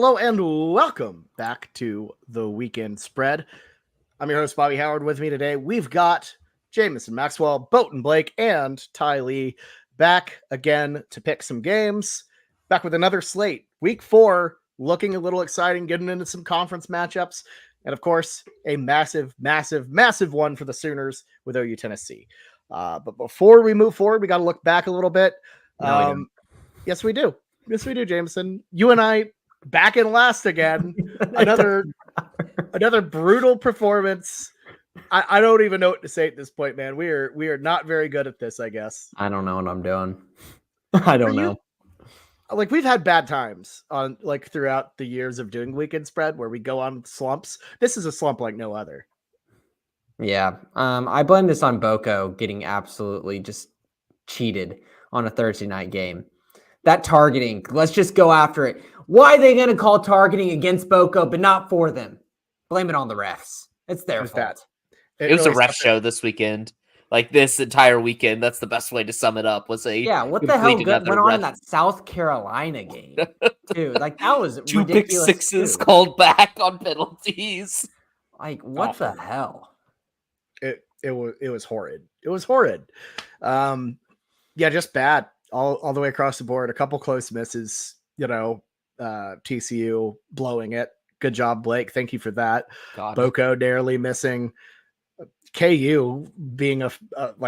Hello and welcome back to the Weekend Spread. I'm your host, Bobby Howard. With me today, we've got Jamison Maxwell, Boaton Blake, and Ty Lee back again to pick some games. Back with another slate. Week 4, looking a little exciting, getting into some conference matchups. And of course, a massive one for the Sooners with OU Tennessee. But before we move forward, we got to look back a little bit. Yes, we do. Yes, we do, Jameson. You and I back in last again. Another brutal performance. I don't even know what to say at this point, man. We are not very good at this, I guess. I don't know what I'm doing. I don't know. Like, we've had bad times on throughout the years of doing Weekend Spread where we go on slumps. This is a slump like no other. Yeah. I blame this on Boko getting absolutely just cheated on a Thursday night game. That targeting, let's just go after it. Why are they going to call targeting against Boko, but not for them? Blame it on the refs. It's their fault. It was really a ref show this weekend. Like, this entire weekend, that's the best way to sum it up. What the hell went on in that South Carolina game? Dude, that was two pick sixes called back on penalties. Like, what the hell? It was horrid. It was horrid. Just bad all the way across the board. A couple close misses, TCU blowing it. Good job, Blake. Thank you for that. Boko narrowly missing. KU being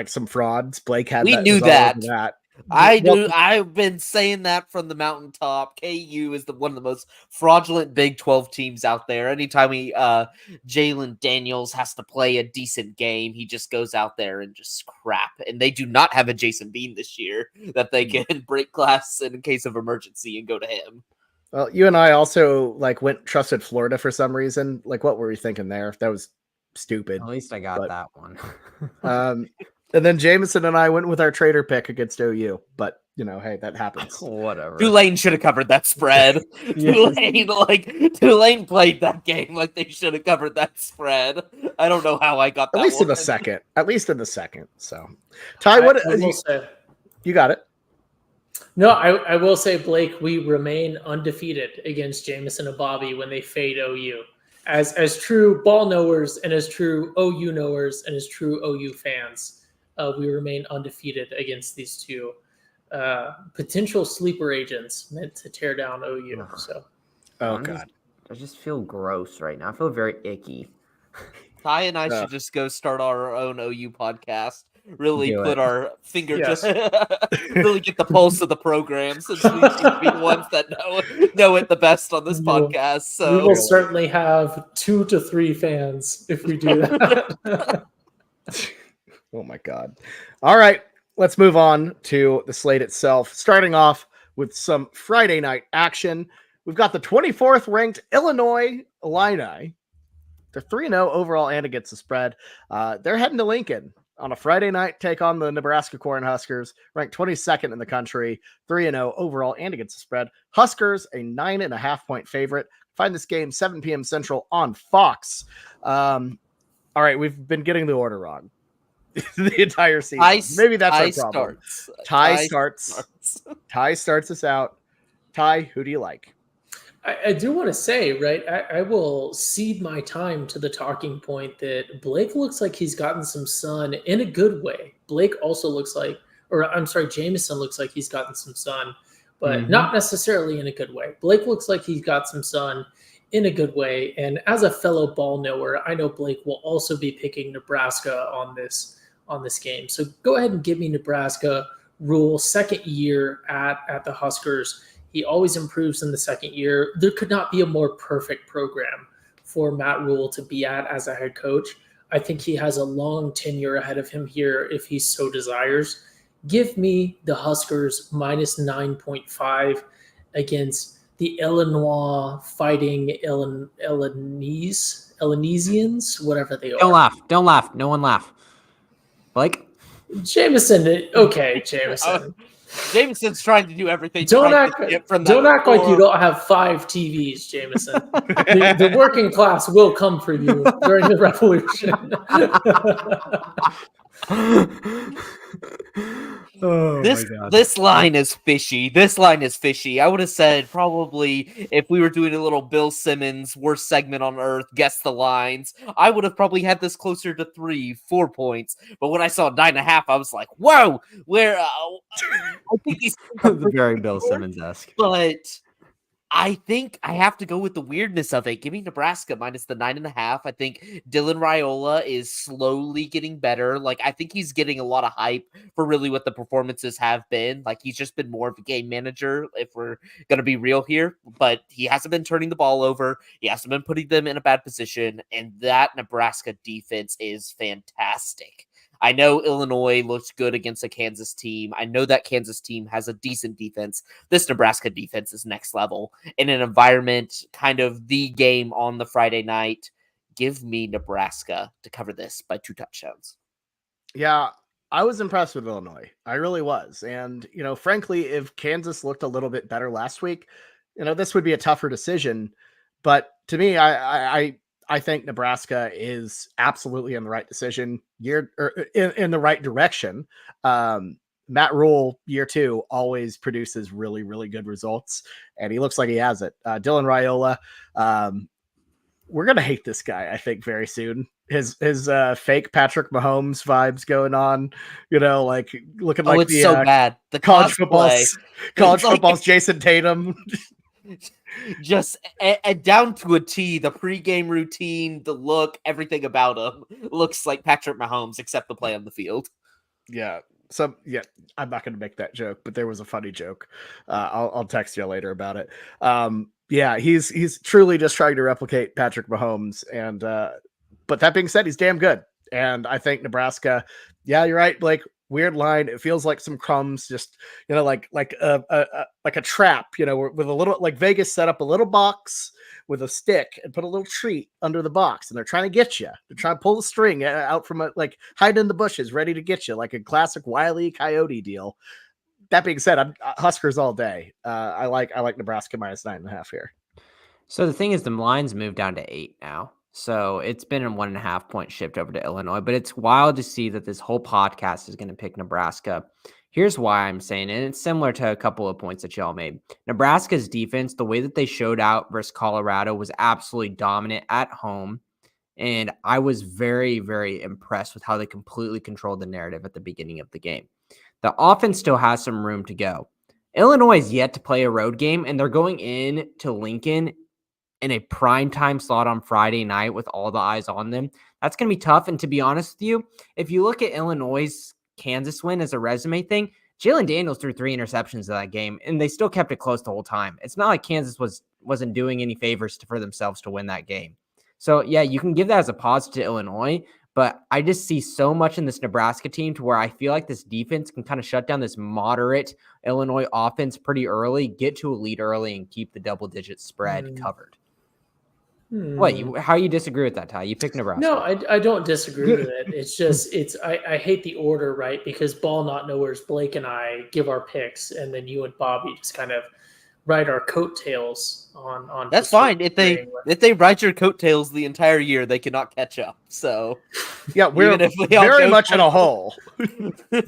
some frauds. Blake had. We knew that. I've been saying that from the mountaintop. KU is one of the most fraudulent Big 12 teams out there. Anytime Jalen Daniels has to play a decent game, he just goes out there and just crap. And they do not have a Jason Bean this year that they can break glass in case of emergency and go to him. Well, you and I also trusted Florida for some reason. What were we thinking there? That was stupid. At least I got that one. And then Jameson and I went with our trader pick against OU, but hey, that happens. Whatever. Tulane should have covered that spread. Tulane played that game like they should have covered that spread. I don't know how I got that. At least in the second. So, Ty, you got it. No, I will say, Blake, we remain undefeated against Jameson and Bobby when they fade OU. As true ball knowers and as true OU knowers and as true OU fans, we remain undefeated against these two potential sleeper agents meant to tear down OU. So, God, I just feel gross right now. I feel very icky. Ty and I should just go start our own OU podcast. Really put our finger, really get the pulse of the program, since we should be the ones that know it the best on this podcast. So we will certainly have 2 to 3 fans if we do that. Oh my God! All right, let's move on to the slate itself. Starting off with some Friday night action, we've got the 24th ranked Illinois Illini. They're 3-0 overall and against the spread. They're heading to Lincoln on a Friday night, take on the Nebraska Cornhuskers, ranked 22nd in the country, 3-0 overall and against the spread. Huskers, a 9.5-point favorite. Find this game 7 p.m. Central on Fox. All right, we've been getting the order wrong the entire season. Maybe that's our problem. Ty starts us out. Ty, who do you like? I do want to say, right, I will cede my time to the talking point that Blake looks like he's gotten some sun in a good way. Blake also looks like, Jameson looks like he's gotten some sun, but not necessarily in a good way. Blake looks like he's got some sun in a good way. And as a fellow ball knower, I know Blake will also be picking Nebraska on this game. So go ahead and give me Nebraska. Rule, second year at the Huskers. He always improves in the second year. There could not be a more perfect program for Matt Rule to be at as a head coach. I think he has a long tenure ahead of him here if he so desires. Give me the Huskers minus 9.5 against the Illinois Fighting Illinoisians, whatever they are. Don't laugh. No one laugh. Blake? Jameson. Okay, Jameson. Jameson's trying to do everything. Don't act like you don't have 5 TVs, Jameson. the working class will come for you during the revolution. Oh This line is fishy. This line is fishy. I would have said probably if we were doing a little Bill Simmons worst segment on earth, guess the lines. I would have probably had this closer to 3-4 points. But when I saw 9.5, I was like, "Whoa!" Where I think he's very Bill Simmons-esque. but I think I have to go with the weirdness of it. Give me Nebraska minus the 9.5. I think Dylan Raiola is slowly getting better. Like, I think he's getting a lot of hype for really what the performances have been. Like, he's just been more of a game manager, if we're going to be real here. But he hasn't been turning the ball over. He hasn't been putting them in a bad position. And that Nebraska defense is fantastic. I know Illinois looked good against a Kansas team. I know that Kansas team has a decent defense. This Nebraska defense is next level. In an environment, kind of the game on the Friday night, give me Nebraska to cover this by 2 touchdowns. Yeah, I was impressed with Illinois. I really was. And, frankly, if Kansas looked a little bit better last week, this would be a tougher decision. But to me, I think Nebraska is absolutely in the right decision, in the right direction. Matt Rule, year 2, always produces really, really good results, and he looks like he has it. Dylan Raiola, we're gonna hate this guy, I think, very soon. His fake Patrick Mahomes vibes going on, like looking like it's so bad. The college football's football's Jason Tatum. Just down to a T, the pregame routine, the look, everything about him looks like Patrick Mahomes, except the play on the field. Yeah. I'm not going to make that joke, but there was a funny joke. I'll text you later about it. Yeah, he's truly just trying to replicate Patrick Mahomes, and but that being said, he's damn good, and I think Nebraska. Yeah, you're right, Blake. Weird line. It feels like some crumbs, just like a trap. With a little, like Vegas set up a little box with a stick and put a little treat under the box, and they're trying to get you. They're trying to pull the string out from hide in the bushes, ready to get you, like a classic Wile E. Coyote deal. That being said, I'm Huskers all day. I like Nebraska minus 9.5 here. So the thing is, the line's moved down to 8 now. So it's been a 1.5 point shift over to Illinois, but it's wild to see that this whole podcast is going to pick Nebraska. Here's why I'm saying it. And it's similar to a couple of points that y'all made. Nebraska's defense, the way that they showed out versus Colorado, was absolutely dominant at home. And I was very, very impressed with how they completely controlled the narrative at the beginning of the game. The offense still has some room to go. Illinois is yet to play a road game, and they're going in to Lincoln in a primetime slot on Friday night with all the eyes on them. That's going to be tough. And to be honest with you, if you look at Illinois' Kansas win as a resume thing, Jalen Daniels threw 3 interceptions in that game, and they still kept it close the whole time. It's not like Kansas wasn't doing any favors for themselves to win that game. So, yeah, you can give that as a positive to Illinois, but I just see so much in this Nebraska team to where I feel like this defense can kind of shut down this moderate Illinois offense pretty early, get to a lead early, and keep the double-digit spread covered. What? How you disagree with that, Ty? You picked Nebraska. No, I don't disagree with it. It's just I hate the order, right? Because Ball Not Knowers, Blake and I give our picks, and then you and Bobby just kind of ride our coattails on. That's fine. If they ride your coattails the entire year, they cannot catch up. So yeah, we're very much in a hole. They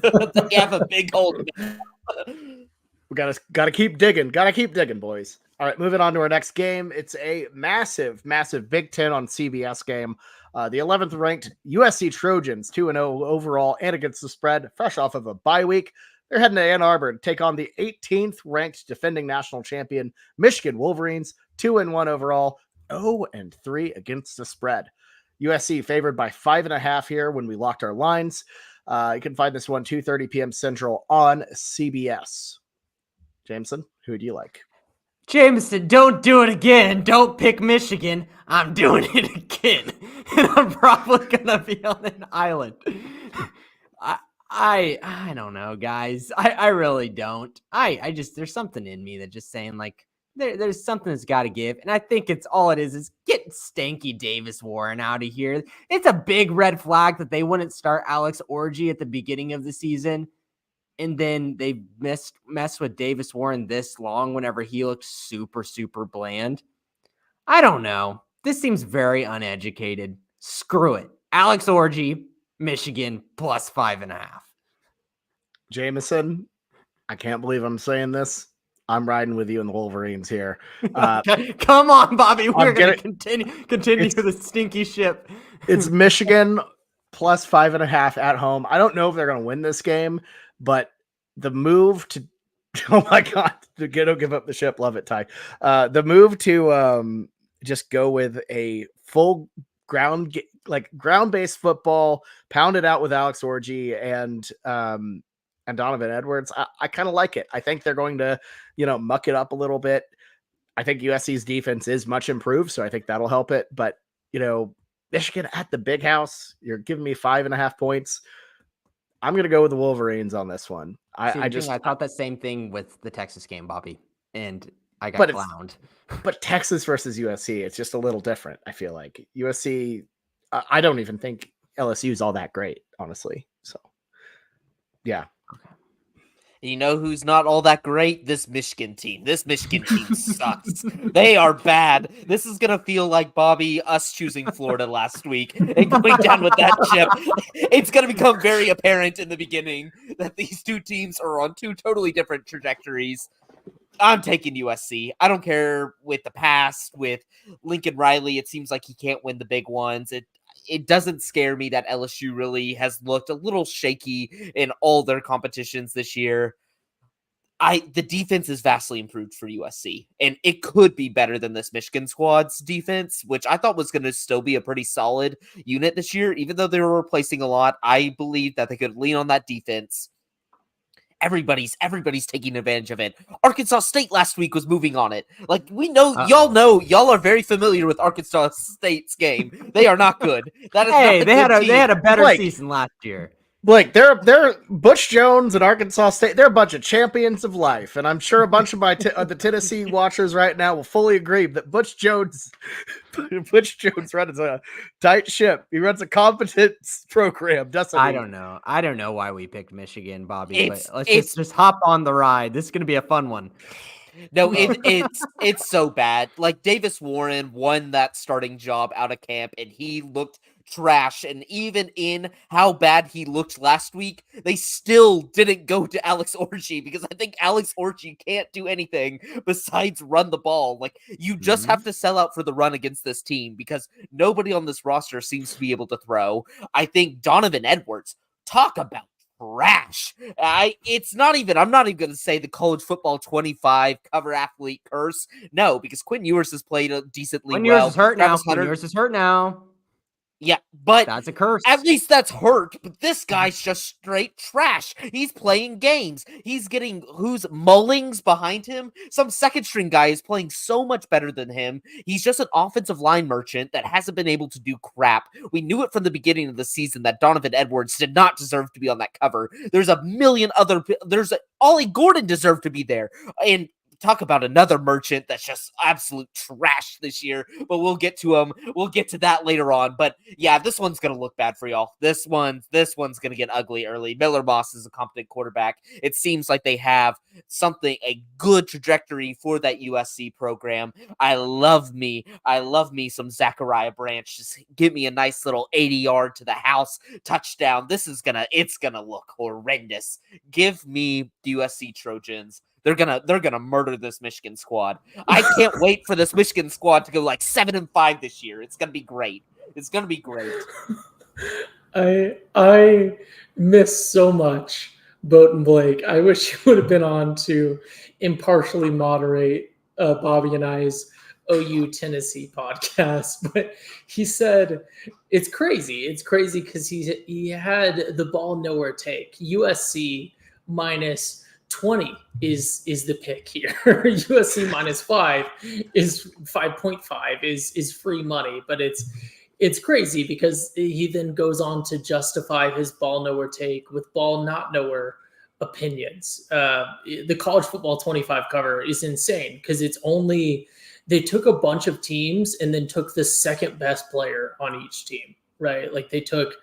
have a big hole. We gotta keep digging. Gotta keep digging, boys. All right, moving on to our next game. It's a massive Big Ten on CBS game. The 11th ranked USC Trojans, 2-0 overall and against the spread, fresh off of a bye week. They're heading to Ann Arbor to take on the 18th ranked defending national champion Michigan Wolverines, 2-1 overall, 0-3 against the spread. USC favored by 5.5 here when we locked our lines. You can find this one 2:30 p.m. Central on CBS. Jameson, who do you like? Jameson, don't do it again. Don't pick Michigan. I'm doing it again. And I'm probably going to be on an island. I don't know, guys. I really don't. I just, there's something in me that just saying like, there's something that's got to give. And I think it's all it is get Stanky Davis Warren out of here. It's a big red flag that they wouldn't start Alex Orji at the beginning of the season. And then they mess with Davis Warren this long whenever he looks super, super bland. I don't know. This seems very uneducated. Screw it. Alex Orji, Michigan, plus 5.5. Jameson, I can't believe I'm saying this. I'm riding with you in the Wolverines here. Uh, Come on, Bobby. We're going to continue It's- the stinky ship. it's Michigan plus 5.5 at home. I don't know if they're going to win this game, but the move to oh my god, don't give up the ship. Love it, Ty. The move to just go with a full ground-based football, pound it out with Alex Orji and Donovan Edwards. I kind of like it. I think they're going to, muck it up a little bit. I think USC's defense is much improved, so I think that'll help it. But Michigan at the big house, you're giving me 5.5 points. I'm going to go with the Wolverines on this one. I thought that same thing with the Texas game, Bobby, and I got clowned. But Texas versus USC, it's just a little different. I feel like USC, I don't even think LSU is all that great, honestly. So, yeah. You know who's not all that great? This Michigan team. This Michigan team sucks. They are bad. This is going to feel like, Bobby, us choosing Florida last week and going down with that chip. It's going to become very apparent in the beginning that these two teams are on two totally different trajectories. I'm taking USC. I don't care with the past, with Lincoln Riley. It seems like he can't win the big ones. It doesn't scare me that LSU really has looked a little shaky in all their competitions this year. The defense is vastly improved for USC, and it could be better than this Michigan squad's defense, which I thought was going to still be a pretty solid unit this year. Even though they were replacing a lot, I believe that they could lean on that defense. Everybody's taking advantage of it. Arkansas State last week was moving on it. Like, we know, y'all are very familiar with Arkansas State's game. They are not good. That is they had a better season last year. Blake, they're Butch Jones and Arkansas State. They're a bunch of champions of life, and I'm sure a bunch of the Tennessee watchers right now will fully agree that Butch Jones runs a tight ship. He runs a competence program, doesn't he? I don't know why we picked Michigan, Bobby. But let's just hop on the ride. This is going to be a fun one. No, it's so bad. Like, Davis Warren won that starting job out of camp, and he looked trash. And even in how bad he looked last week, they still didn't go to Alex Orji, because I think Alex Orji can't do anything besides run the ball. Like, you just have to sell out for the run against this team, because nobody on this roster seems to be able to throw. I think Donovan Edwards, talk about trash. I'm not even going to say the college football 25 cover athlete curse. No, because Quinn Ewers has played decently well. Quinn Ewers is hurt now. Yeah, but that's a curse. At least that's hurt. But this guy's just straight trash. He's playing games. He's getting Mullings behind him. Some second string guy is playing so much better than him. He's just an offensive line merchant that hasn't been able to do crap. We knew it from the beginning of the season that Donovan Edwards did not deserve to be on that cover. There's a million other. Ollie Gordon deserved to be there, and talk about another merchant that's just absolute trash this year, but we'll get to him. We'll get to that later on. But yeah, this one's going to look bad for y'all. This one's going to get ugly early. Miller Moss is a competent quarterback. It seems like they have a good trajectory for that USC program. I love me some Zachariah Branch. Just give me a nice little 80-yard to the house touchdown. It's going to look horrendous. Give me the USC Trojans. They're gonna murder this Michigan squad. I can't wait for this Michigan squad to go like 7-5 this year. It's gonna be great. I miss so much Boat Blake. I wish you would have been on to impartially moderate Bobby and I's OU Tennessee podcast. But he said it's crazy. It's crazy because he had the ball nowhere take. USC minus 20 is the pick here. USC minus 5 is 5.5 is free money, but it's crazy because he then goes on to justify his ball nowhere take with ball not nowhere opinions. The college football 25 cover is insane because they took a bunch of teams and then took the second best player on each team, right? Like they took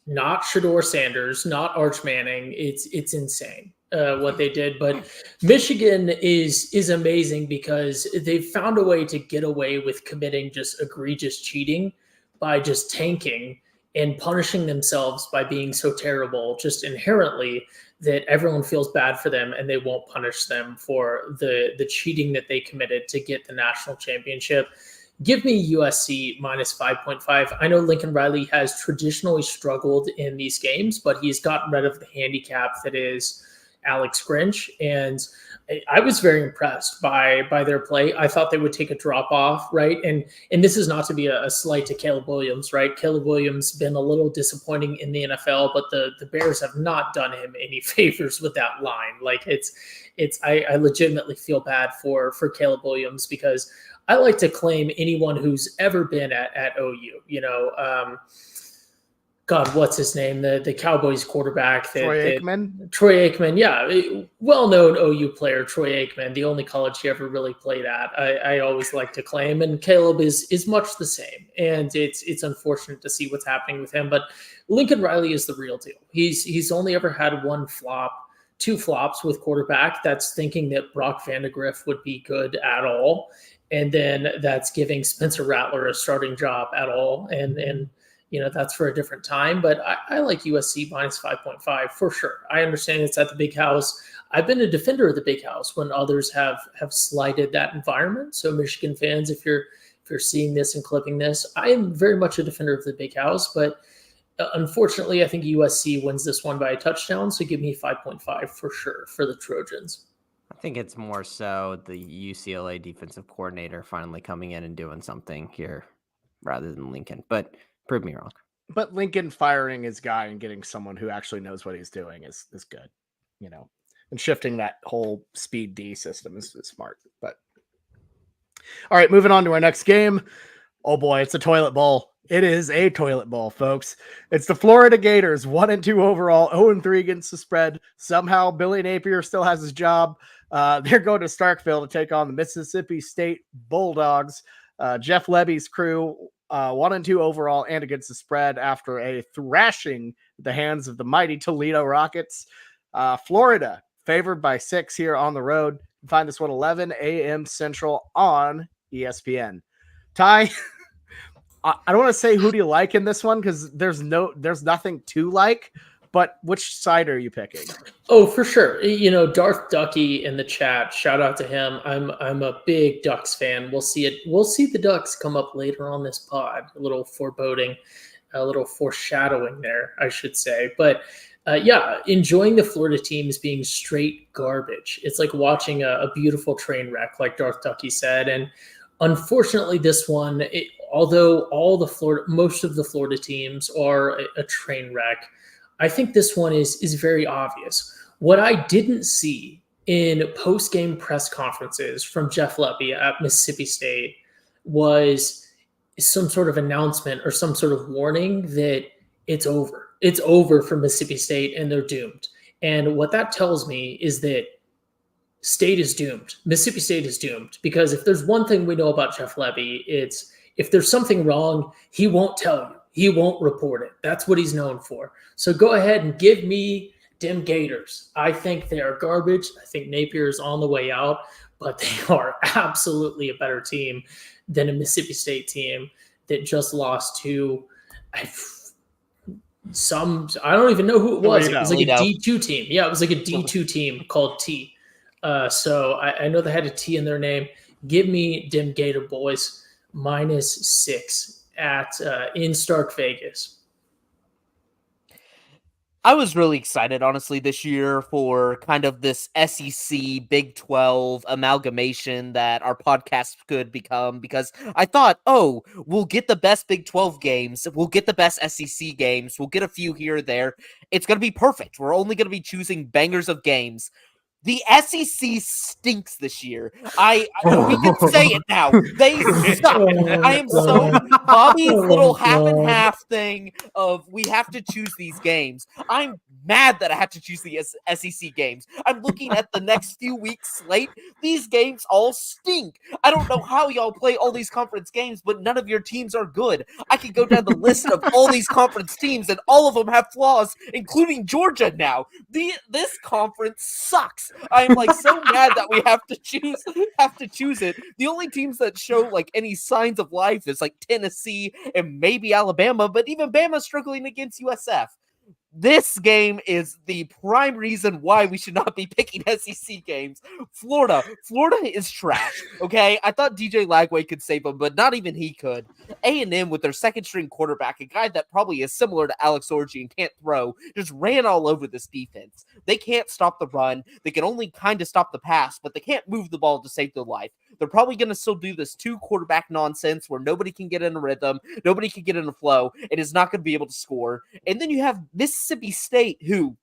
not Shedeur Sanders, not Arch Manning. It's insane. What they did, but Michigan is amazing because they've found a way to get away with committing just egregious cheating by just tanking and punishing themselves by being so terrible just inherently that everyone feels bad for them and they won't punish them for the cheating that they committed to get the national championship. Give me USC minus 5.5. I know Lincoln Riley has traditionally struggled in these games, but he's gotten rid of the handicap that is Alex Grinch. And I was very impressed by their play. I thought they would take a drop off, right? And this is not to be a slight to Caleb Williams, right? Caleb Williams been a little disappointing in the NFL, but the Bears have not done him any favors with that line. Like I legitimately feel bad for Caleb Williams because I like to claim anyone who's ever been at OU. God, what's his name? The Cowboys quarterback. Troy Aikman? Troy Aikman, yeah. Well-known OU player, Troy Aikman, the only college he ever really played at. I always like to claim. And Caleb is much the same. And it's unfortunate to see what's happening with him. But Lincoln Riley is the real deal. He's only ever had two flops with quarterback. That's thinking that Brock Vandegrift would be good at all. And then that's giving Spencer Rattler a starting job at all. And that's for a different time, but I like USC minus 5.5 for sure. I understand it's at the big house. I've been a defender of the big house when others have slighted that environment. So Michigan fans, if you're seeing this and clipping this, I am very much a defender of the big house, but unfortunately, I think USC wins this one by a touchdown. So give me 5.5 for sure for the Trojans. I think it's more so the UCLA defensive coordinator finally coming in and doing something here rather than Lincoln, but prove me wrong. But Lincoln firing his guy and getting someone who actually knows what he's doing is good, and shifting that whole speed D system is smart. But all right, moving on to our next game. Oh boy, it's a toilet bowl. It is a toilet bowl, folks. It's the Florida Gators, 1-2 overall, 0-3 against the spread. Somehow Billy Napier still has his job. They're going to Starkville to take on the Mississippi State Bulldogs. Jeff Levy's crew, 1-2 overall and against the spread after a thrashing at the hands of the mighty Toledo Rockets. Florida favored by 6 here on the road. You can find this one 11 a.m. Central on ESPN. Ty, I don't want to say who do you like in this one because there's nothing to like, but which side are you picking? Oh, for sure. Darth Ducky in the chat. Shout out to him. I'm a big Ducks fan. We'll see it. We'll see the Ducks come up later on this pod. A little foreboding, a little foreshadowing there, I should say. But enjoying the Florida teams being straight garbage. It's like watching a beautiful train wreck, like Darth Ducky said. And unfortunately, this one, although most of the Florida teams are a train wreck, I think this one is very obvious. What I didn't see in post-game press conferences from Jeff Levy at Mississippi State was some sort of announcement or some sort of warning that it's over. It's over for Mississippi State and they're doomed. And what that tells me is that State is doomed. Mississippi State is doomed because if there's one thing we know about Jeff Levy, it's if there's something wrong, he won't tell you. He won't report it. That's what he's known for. So go ahead and give me them Gators. I think they are garbage. I think Napier is on the way out, but they are absolutely a better team than a Mississippi State team that just lost to I don't even know who it was. It was like a D2 team. Yeah, it was like a D2 team called T. So I know they had a T in their name. Give me them Gator boys -6 in Stark Vegas. I was really excited, honestly, this year for kind of this SEC Big 12 amalgamation that our podcast could become because I thought, we'll get the best Big 12 games. We'll get the best SEC games. We'll get a few here or there. It's going to be perfect. We're only going to be choosing bangers of games. The SEC stinks this year. We can say it now. They suck. I am so Bobby's little half and half thing of we have to choose these games. I'm mad that I had to choose the SEC games. I'm looking at the next few weeks slate. These games all stink. I don't know how y'all play all these conference games, but none of your teams are good. I could go down the list of all these conference teams, and all of them have flaws, including Georgia now. This conference sucks. I am like so mad that we have to choose it. The only teams that show like any signs of life is like Tennessee and maybe Alabama, but even Bama's struggling against USF. This game is the prime reason why we should not be picking SEC games. Florida is trash, okay? I thought DJ Lagway could save them, but not even he could. A&M with their second-string quarterback, a guy that probably is similar to Alex Orji and can't throw, just ran all over this defense. They can't stop the run. They can only kind of stop the pass, but they can't move the ball to save their life. They're probably going to still do this 2-quarterback nonsense where nobody can get in a rhythm, nobody can get in a flow, and is not going to be able to score. And then you have Mississippi State, who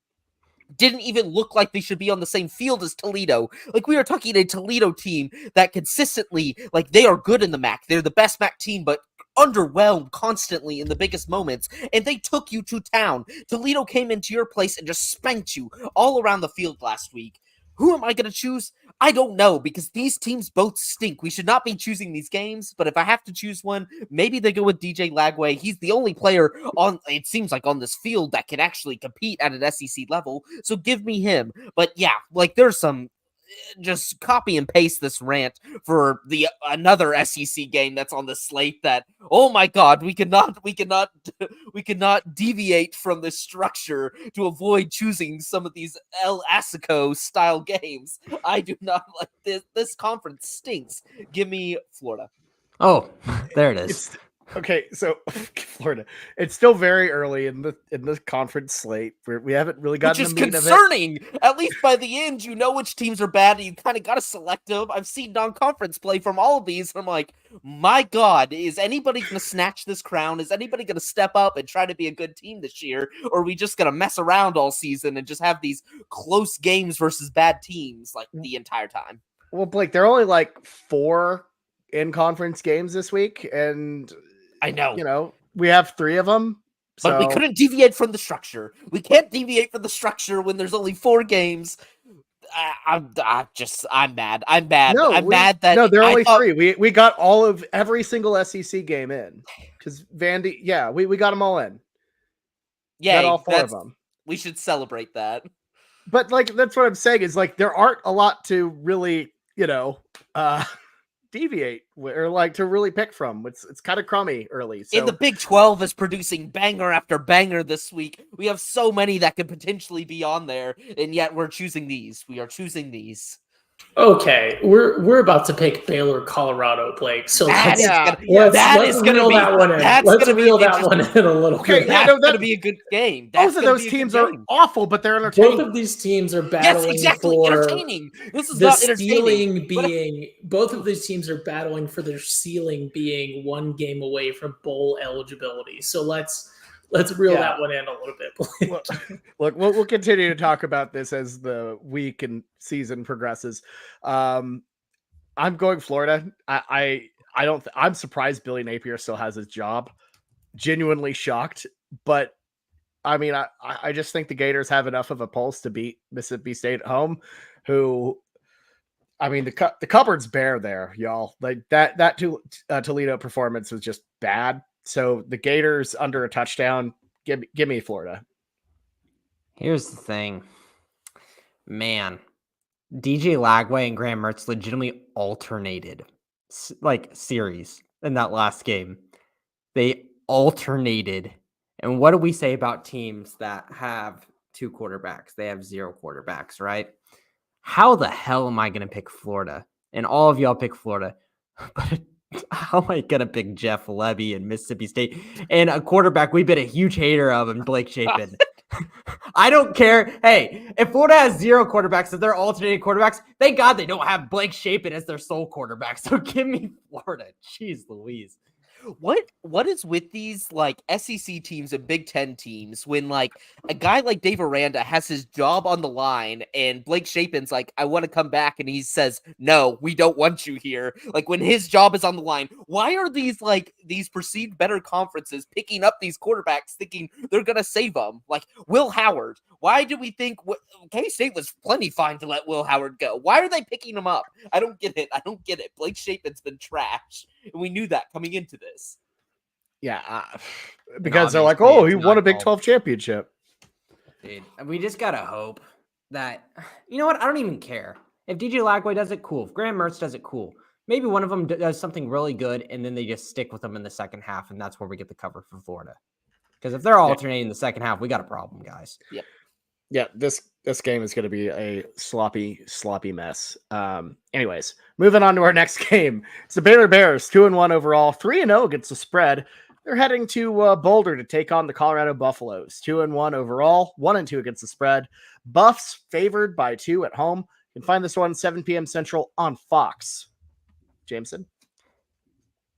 didn't even look like they should be on the same field as Toledo. Like, we are talking a Toledo team that consistently, like, they are good in the MAC. They're the best MAC team, but underwhelmed constantly in the biggest moments, and they took you to town. Toledo came into your place and just spanked you all around the field last week. Who am I going to choose? I don't know, because these teams both stink. We should not be choosing these games, but if I have to choose one, maybe they go with DJ Lagway. He's the only player on, it seems like, on this field that can actually compete at an SEC level, so give me him. But yeah, like, there's some, just copy and paste this rant for another SEC game that's on the slate that, oh my God, we cannot deviate from the structure to avoid choosing some of these El Asico style games. I do not like this. This conference stinks. Give me Florida. Oh, there it is. Okay, so Florida. It's still very early in the conference slate. We haven't really gotten which is the meat concerning. At least by the end, you know which teams are bad, and you kind of got to select them. I've seen non-conference play from all of these, and I'm like, my God, is anybody going to snatch this crown? Is anybody going to step up and try to be a good team this year, or are we just going to mess around all season and just have these close games versus bad teams like the entire time? Well, Blake, there are only like 4 in-conference games this week, and I know. We have 3 of them. But we couldn't deviate from the structure. We can't deviate from the structure when there's only 4 games. I'm mad. I'm mad. Mad that there are only 3. We got every single SEC game in because Vandy. Yeah, we got them all in. Yeah, got all 4 of them. We should celebrate that. But like that's what I'm saying is like there aren't a lot to really deviate or like to really pick from. It's kind of crummy early. So. And the Big 12 is producing banger after banger this week. We have so many that could potentially be on there, and yet we're choosing these. We are choosing these. Okay, we're about to pick Baylor, Colorado, Blake. So let's reel that one in a little bit. That's going to be a good game. Both of those teams are awful, but they're entertaining. Both of these teams are battling for entertaining. This is not entertaining. Both of these teams are battling for their ceiling being 1 game away from bowl eligibility. So let's reel that one in a little bit. Look, we'll continue to talk about this as the week and season progresses. I'm going Florida. I'm surprised Billy Napier still has his job. Genuinely shocked, but I mean, I just think the Gators have enough of a pulse to beat Mississippi State at home. Who, I mean, the cupboard's bare there, y'all. Like that Toledo performance was just bad. So the Gators under a touchdown. Give me Florida. Here's the thing, man. DJ Lagway and Graham Mertz legitimately alternated like series in that last game. They alternated. And what do we say about teams that have 2 quarterbacks? They have 0 quarterbacks, right? How the hell am I going to pick Florida? And all of y'all pick Florida. But how am I going to pick Jeff Levy and Mississippi State and a quarterback we've been a huge hater of and Blake Shapen? I don't care. Hey, if Florida has 0 quarterbacks, if they're alternating quarterbacks, thank God they don't have Blake Shapen as their sole quarterback. So give me Florida. Jeez Louise. What is with these like SEC teams and Big Ten teams when like a guy like Dave Aranda has his job on the line and Blake Shapen's like, I want to come back, and he says, no, we don't want you here. Like when his job is on the line, why are these perceived better conferences picking up these quarterbacks thinking they're going to save them? Like Will Howard Why do we think K-State was plenty fine to let Will Howard go? Why are they picking him up? I don't get it. Blake Shapen's been trash, and we knew that coming into this. Yeah, because they're like, obviously oh, it's he won a not Big all- 12 championship. Dude, we just gotta hope that, you know what? I don't even care. If DJ Lagway does it, cool. If Graham Mertz does it, cool. Maybe one of them does something really good, and then they just stick with them in the second half, and that's where we get the cover for Florida. Because if they're alternating in the second half, we got a problem, guys. Yep. Yeah, this game is going to be a sloppy mess. Anyways, moving on to our next game. It's the Baylor Bears, 2-1 overall, 3-0 against the spread. They're heading to Boulder to take on the Colorado Buffaloes, 2-1 overall, 1-2 against the spread. Buffs favored by 2 at home. You can find this one 7 p.m. Central on Fox. Jameson?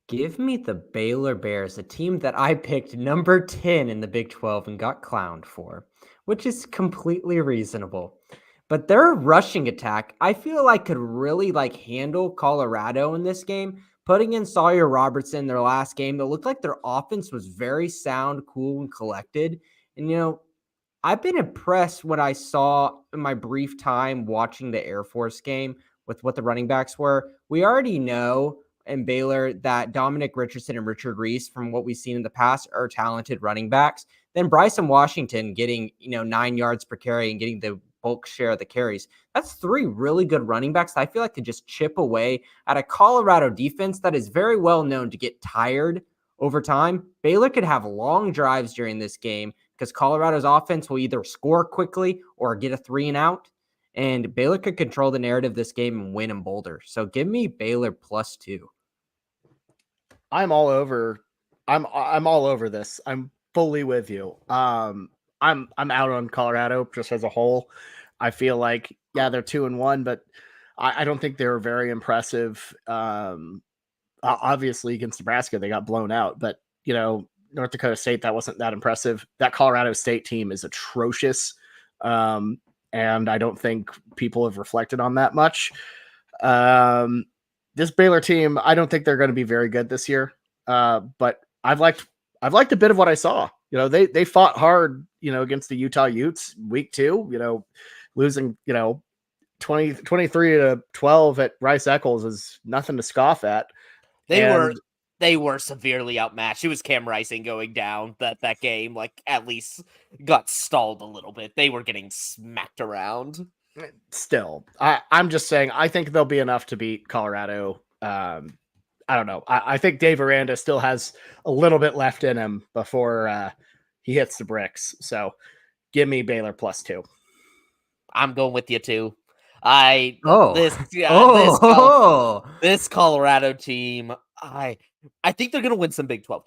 Give me the Baylor Bears, a team that I picked number 10 in the Big 12 and got clowned for, which is completely reasonable. But their rushing attack, I feel like could really handle Colorado in this game. Putting in Sawyer Robertson their last game, it looked like their offense was very sound, cool, and collected. And, I've been impressed what I saw in my brief time watching the Air Force game with what the running backs were. We already know in Baylor that Dominic Richardson and Richard Reese, from what we've seen in the past, are talented running backs. Then Bryson Washington getting, 9 yards per carry and getting the bulk share of the carries. That's 3 really good running backs that I feel like could just chip away at a Colorado defense that is very well known to get tired over time. Baylor could have long drives during this game because Colorado's offense will either score quickly or get a 3 and out. And Baylor could control the narrative this game and win in Boulder. So give me Baylor +2. I'm all over. I'm all over this. I'm fully with you. I'm out on Colorado just as a whole. I feel like, yeah, they're 2-1, but I don't think they were very impressive. Obviously against Nebraska, they got blown out, but North Dakota State, that wasn't that impressive. That Colorado State team is atrocious. And I don't think people have reflected on that much. This Baylor team, I don't think they're going to be very good this year. But I've liked a bit of what I saw. They fought hard, against the Utah Utes week 2, losing, 23-12 at Rice Eccles is nothing to scoff at. They were severely outmatched. It was Cam Rising going down that game, at least got stalled a little bit. They were getting smacked around. Still, I'm just saying, I think they'll be enough to beat Colorado. I don't know. I think Dave Aranda still has a little bit left in him before he hits the bricks. So give me Baylor +2. I'm going with you too. This Colorado team, I think they're going to win some Big 12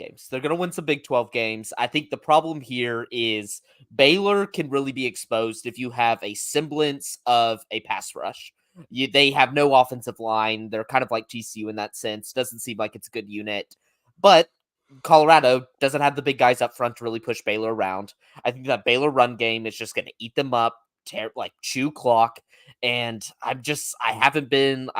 games. I think the problem here is Baylor can really be exposed if you have a semblance of a pass rush. They have no offensive line. They're kind of like TCU in that sense. Doesn't seem like it's a good unit. But Colorado doesn't have the big guys up front to really push Baylor around. I think that Baylor run game is just going to eat them up, chew clock. And I haven't been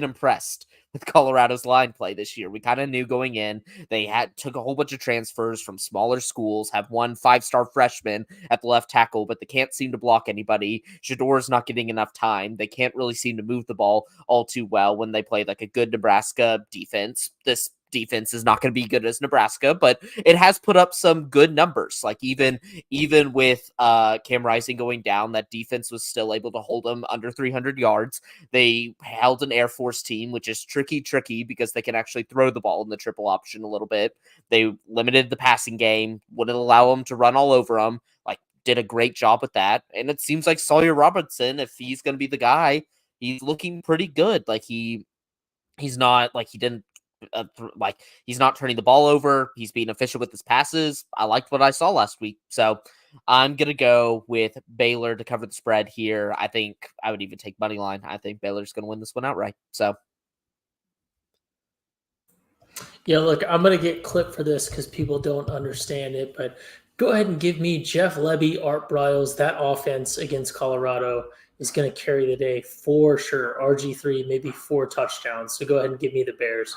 impressed with Colorado's line play this year. We kind of knew going in, they took a whole bunch of transfers from smaller schools, have one 5-star freshman at the left tackle, but they can't seem to block anybody. Shador's not getting enough time. They can't really seem to move the ball all too well when they play a good Nebraska defense. This defense is not going to be good as Nebraska, but it has put up some good numbers. Even with Cam Rising going down, that defense was still able to hold them under 300 yards. They held an Air Force team, which is tricky because they can actually throw the ball in the triple option a little bit. They limited the passing game, wouldn't allow them to run all over them. Did a great job with that. And it seems like Sawyer Robertson, if he's going to be the guy, he's looking pretty good. He's not he didn't. He's not turning the ball over. He's being efficient with his passes. I liked what I saw last week. So I'm going to go with Baylor to cover the spread here. I think I would even take money line. I think Baylor's going to win this one outright. So. Yeah, look, I'm going to get clipped for this because people don't understand it, but go ahead and give me Jeff Lebby, Art Briles. That offense against Colorado is going to carry the day for sure. RG3, maybe 4 touchdowns. So go ahead and give me the Bears.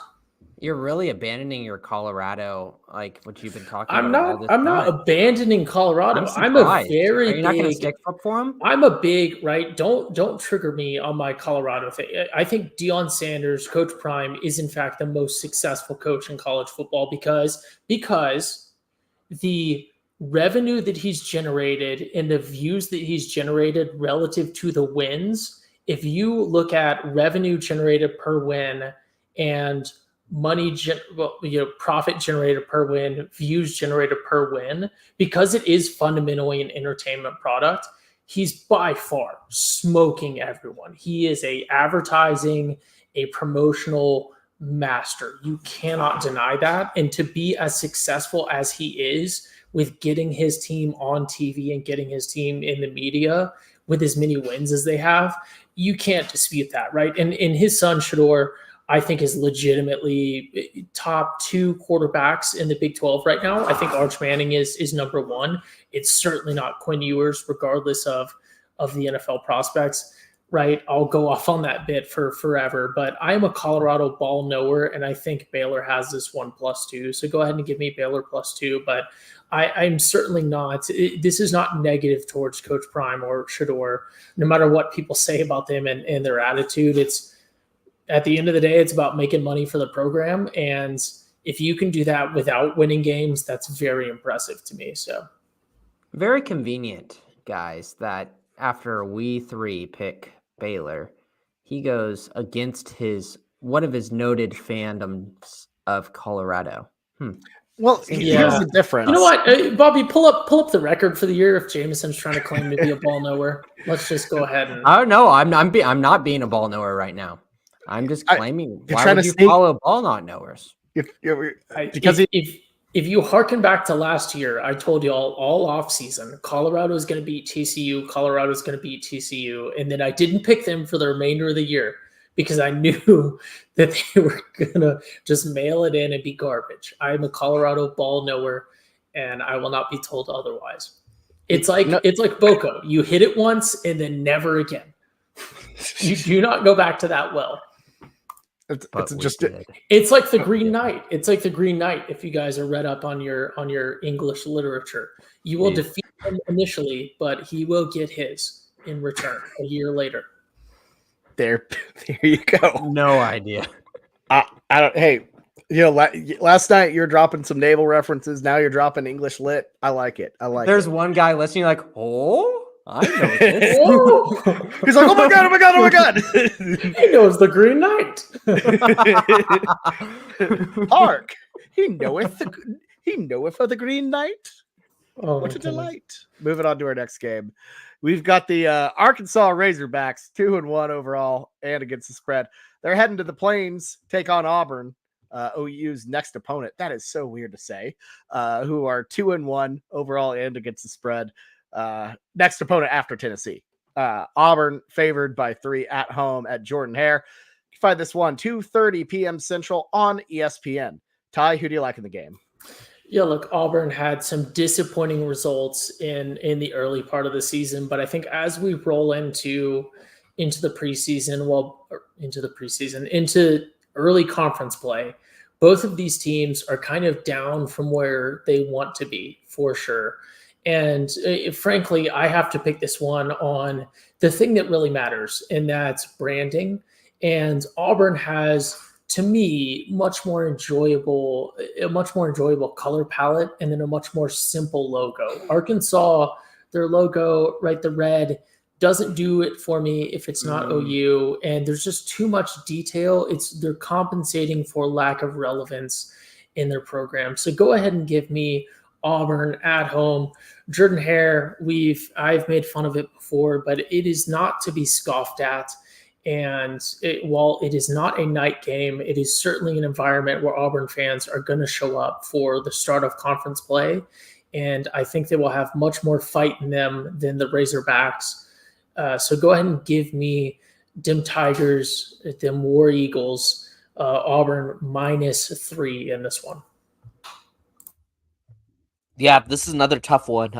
You're really abandoning your Colorado, like what you've been talking I'm about all not. this I'm time. not abandoning Colorado. I'm I'm a surprised. very Are you not going to big. stick up for him? I'm a big right. Don't trigger me on my Colorado thing. I think Deion Sanders, Coach Prime, is in fact the most successful coach in college football because the revenue that he's generated and the views that he's generated relative to the wins. If you look at revenue generated per win and profit generated per win, views generated per win, because it is fundamentally an entertainment product, he's by far smoking everyone. He is a advertising, a promotional master. You cannot deny that. And to be as successful as he is with getting his team on TV and getting his team in the media with as many wins as they have, you can't dispute that, right? And his son, Shador, I think is legitimately top 2 quarterbacks in the Big 12 right now. I think Arch Manning is number 1. It's certainly not Quinn Ewers, regardless of the NFL prospects, right? I'll go off on that bit for forever, but I'm a Colorado ball knower, and I think Baylor has this 1+2. So go ahead and give me Baylor +2, but I'm certainly not. This is not negative towards Coach Prime or Shador, no matter what people say about them and their attitude. It's at the end of the day, it's about making money for the program. And if you can do that without winning games, that's very impressive to me. So very convenient, guys, that after we 3 pick Baylor, he goes against one of his noted fandoms of Colorado. Well, here's the difference. You know what, Bobby, pull up the record for the year if Jameson's trying to claim to be a ball knower. Let's just go ahead and. Oh no, I'm not being a ball knower right now. I'm just claiming. Why would you follow ball not knowers? If you harken back to last year, I told you all off season, Colorado is going to beat TCU. Colorado is going to beat TCU, and then I didn't pick them for the remainder of the year because I knew that they were going to just mail it in and be garbage. I'm a Colorado ball knower, and I will not be told otherwise. It's like Boko. You hit it once and then never again. You do not go back to that well. It's like the Green Knight. It's like the Green Knight. If you guys are read up on your English literature, you will defeat him initially, but he will get his in return a year later. There you go. No idea. I don't. Hey, last night you're dropping some naval references. Now you're dropping English lit. I like it. There's one guy listening, like, oh. I know this. He's like, oh my god. He knows the Green Knight. Hark! He knoweth of the Green Knight. Oh, what a delight! Moving on to our next game, we've got the Arkansas Razorbacks 2-1 overall and against the spread. They're heading to the Plains, take on Auburn, OU's next opponent. That is so weird to say. Who are 2-1 overall and against the spread. Next opponent after Tennessee. Auburn favored by 3 at home at Jordan-Hare. You find this one 2:30 p.m. Central on ESPN. Ty, who do you like in the game? Yeah, look, Auburn had some disappointing results in the early part of the season, but I think as we roll into the preseason, into early conference play, both of these teams are kind of down from where they want to be, for sure. And frankly, I have to pick this one on the thing that really matters, and that's branding. And Auburn has, to me, a much more enjoyable color palette, and then a much more simple logo. Arkansas, their logo, right, the red, doesn't do it for me if it's not OU, and there's just too much detail. They're compensating for lack of relevance in their program. So go ahead and give me Auburn at home. Jordan-Hare, I've made fun of it before, but it is not to be scoffed at. And while it is not a night game, it is certainly an environment where Auburn fans are going to show up for the start of conference play. And I think they will have much more fight in them than the Razorbacks. So go ahead and give me them Tigers, them War Eagles, Auburn -3 in this one. Yeah, this is another tough one.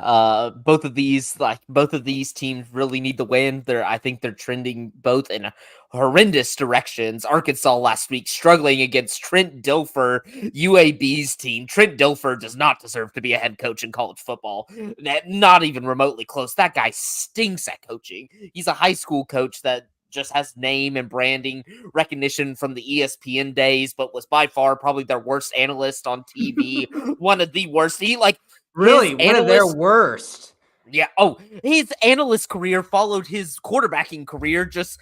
Both of these teams really need the win. I think they're trending both in horrendous directions. Arkansas last week struggling against Trent Dilfer, UAB's team. Trent Dilfer does not deserve to be a head coach in college football. Not even remotely close. That guy stinks at coaching. He's a high school coach that just has name and branding recognition from the ESPN days, but was by far probably their worst analyst on TV. One of the worst. Really, His one of their analyst, worst. yeah. Oh, his analyst career followed his quarterbacking career, just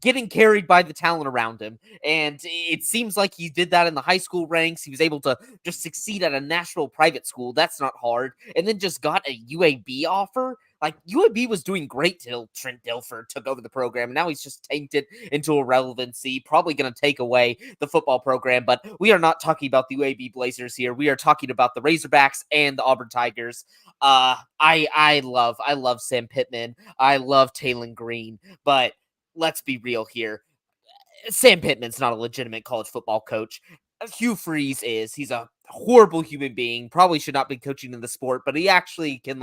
getting carried by the talent around him. And it seems like he did that in the high school ranks. He was able to just succeed at a national private school. That's not hard. And then just got a UAB offer. Like, UAB was doing great till Trent Dilfer took over the program. Now he's just tanked it into irrelevancy, probably going to take away the football program. But we are not talking about the UAB Blazers here. We are talking about the Razorbacks and the Auburn Tigers. I love Sam Pittman. I love Taylon Green. But let's be real here. Sam Pittman's not a legitimate college football coach. Hugh Freeze is. He's a horrible human being. Probably should not be coaching in the sport, but he actually can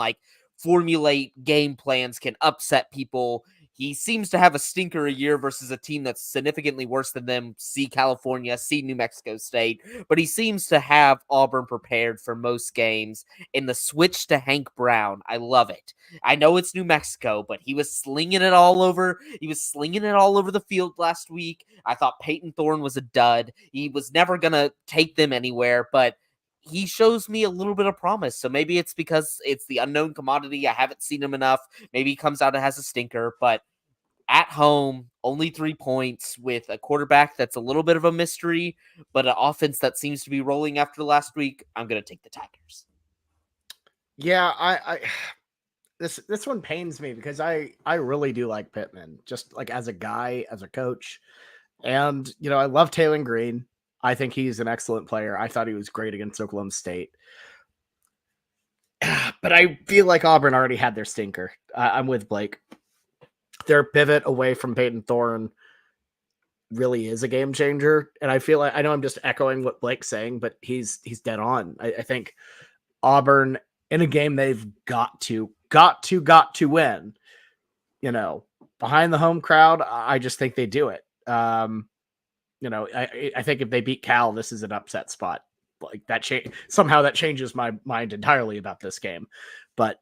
formulate game plans, can upset people. He seems to have a stinker a year versus a team that's significantly worse than them. See California, see New Mexico State, but he seems to have Auburn prepared for most games. And the switch to Hank Brown, I love it. I know it's New Mexico, but he was slinging it all over. He was slinging it all over the field last week. I thought Peyton Thorne was a dud. He was never going to take them anywhere, but he shows me a little bit of promise. So maybe it's because it's the unknown commodity. I haven't seen him enough. Maybe he comes out and has a stinker, but at home, only 3 points with a quarterback that's a little bit of a mystery, but an offense that seems to be rolling after last week. I'm going to take the Tigers. Yeah, I this one pains me because I really do like Pittman, just like as a guy, as a coach. And, I love Taylon Green. I think he's an excellent player. I thought he was great against Oklahoma State. But I feel like Auburn already had their stinker. I'm with Blake. Their pivot away from Peyton Thorne really is a game changer. And I feel like, I know I'm just echoing what Blake's saying, but he's dead on. I think Auburn, in a game they've got to win, behind the home crowd, I just think they do it. I think if they beat Cal, this is an upset spot. Like that somehow that changes my mind entirely about this game. But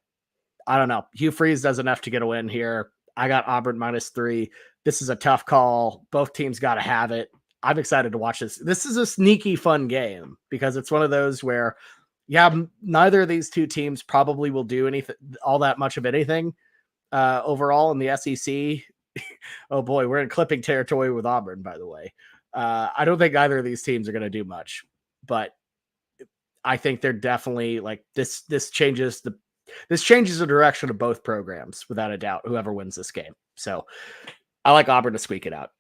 I don't know. Hugh Freeze does enough to get a win here. I got Auburn -3. This is a tough call. Both teams got to have it. I'm excited to watch this. This is a sneaky fun game because it's one of those where, neither of these two teams probably will do anything, all that much of anything overall in the SEC. Oh boy, we're in clipping territory with Auburn, by the way. I don't think either of these teams are going to do much, but I think they're definitely this changes the direction of both programs without a doubt, whoever wins this game. So I like Auburn to squeak it out.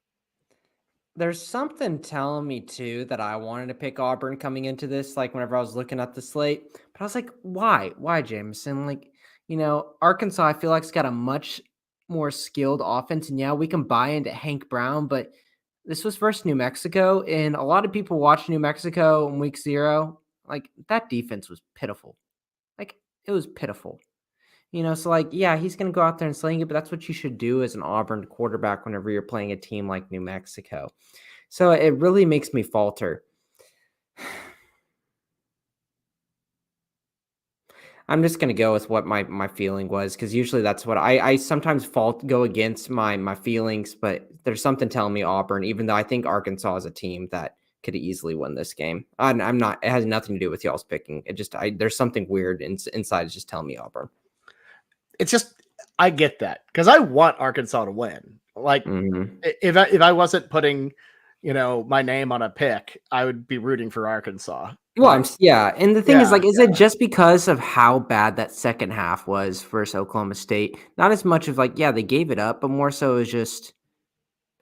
There's something telling me too that I wanted to pick Auburn coming into this, whenever I was looking at the slate, but I was like, why Jameson? Arkansas, I feel like it's got a much more skilled offense, and we can buy into Hank Brown, but this was versus New Mexico, and a lot of people watched New Mexico in week 0. That defense was pitiful. It was pitiful. So he's going to go out there and sling it, but that's what you should do as an Auburn quarterback whenever you're playing a team like New Mexico. So it really makes me falter. I'm just going to go with what my feeling was, because usually that's what I sometimes go against my feelings, but there's something telling me Auburn, even though I think Arkansas is a team that could easily win this game. I'm not. It has nothing to do with y'all's picking. It just there's something weird inside. It's just telling me Auburn. It's just, I get that because I want Arkansas to win. If I wasn't putting, my name on a pick, I would be rooting for Arkansas. Well, and the thing is, it just because of how bad that second half was versus Oklahoma State? Not as much of they gave it up, but more so it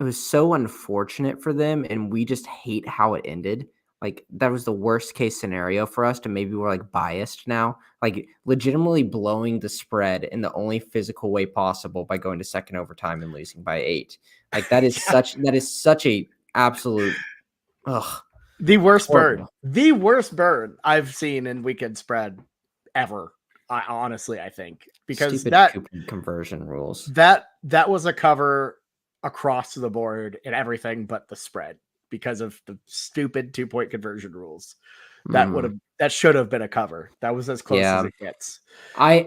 was so unfortunate for them, and we just hate how it ended. That was the worst case scenario for us, to maybe we're biased now, legitimately blowing the spread in the only physical way possible by going to second overtime and losing by 8. That is such a absolute the worst horrible burn I've seen in weekend spread ever. Honestly, I think because Stupid that coupon conversion rules. that was a cover across the board in everything but the spread because of the stupid 2-point conversion rules. That should have been a cover. That was as close as it gets. I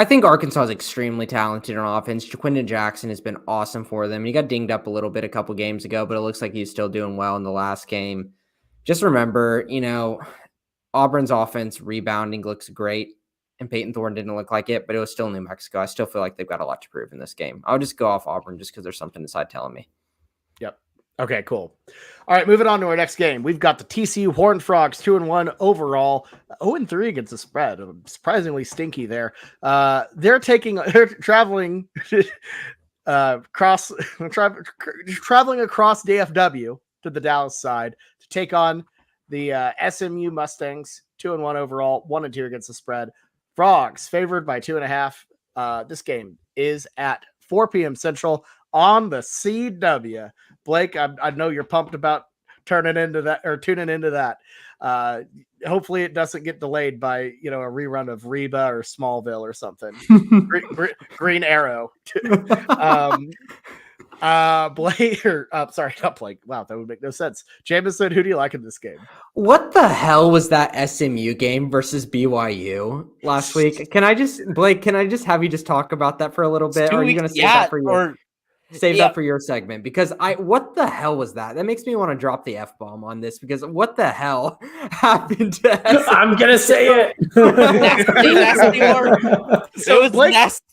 think Arkansas is extremely talented on offense. Jaquindon Jackson has been awesome for them. He got dinged up a little bit a couple games ago, but it looks like he's still doing well in the last game. Just remember, Auburn's offense rebounding looks great, and Peyton Thorne didn't look like it, but it was still New Mexico. I still feel like they've got a lot to prove in this game. I'll just go off Auburn just because there's something inside telling me. Yep. Okay, cool. All right, moving on to our next game. We've got the TCU Horned Frogs 2-1 overall, 0-3 against the spread. Surprisingly stinky there. They're traveling traveling across DFW to the Dallas side to take on the SMU Mustangs, 2-1 overall, 1-2 against the spread. Frogs favored by 2.5. This game is at 4 p.m. Central on the CW. Blake, I know you're pumped about tuning into that. Hopefully it doesn't get delayed by a rerun of Reba or Smallville or something. Green Arrow. Blake, sorry, not Blake. Wow, that would make no sense. Jameson, who do you like in this game? What the hell was that SMU game versus BYU last week? Blake, can I just have you just talk about that for a little bit? Or are you going to save that for that for your segment? Because what the hell was that? That makes me want to drop the F-bomb on this because what the hell happened to SMU? I'm going to say it. So it was nasty.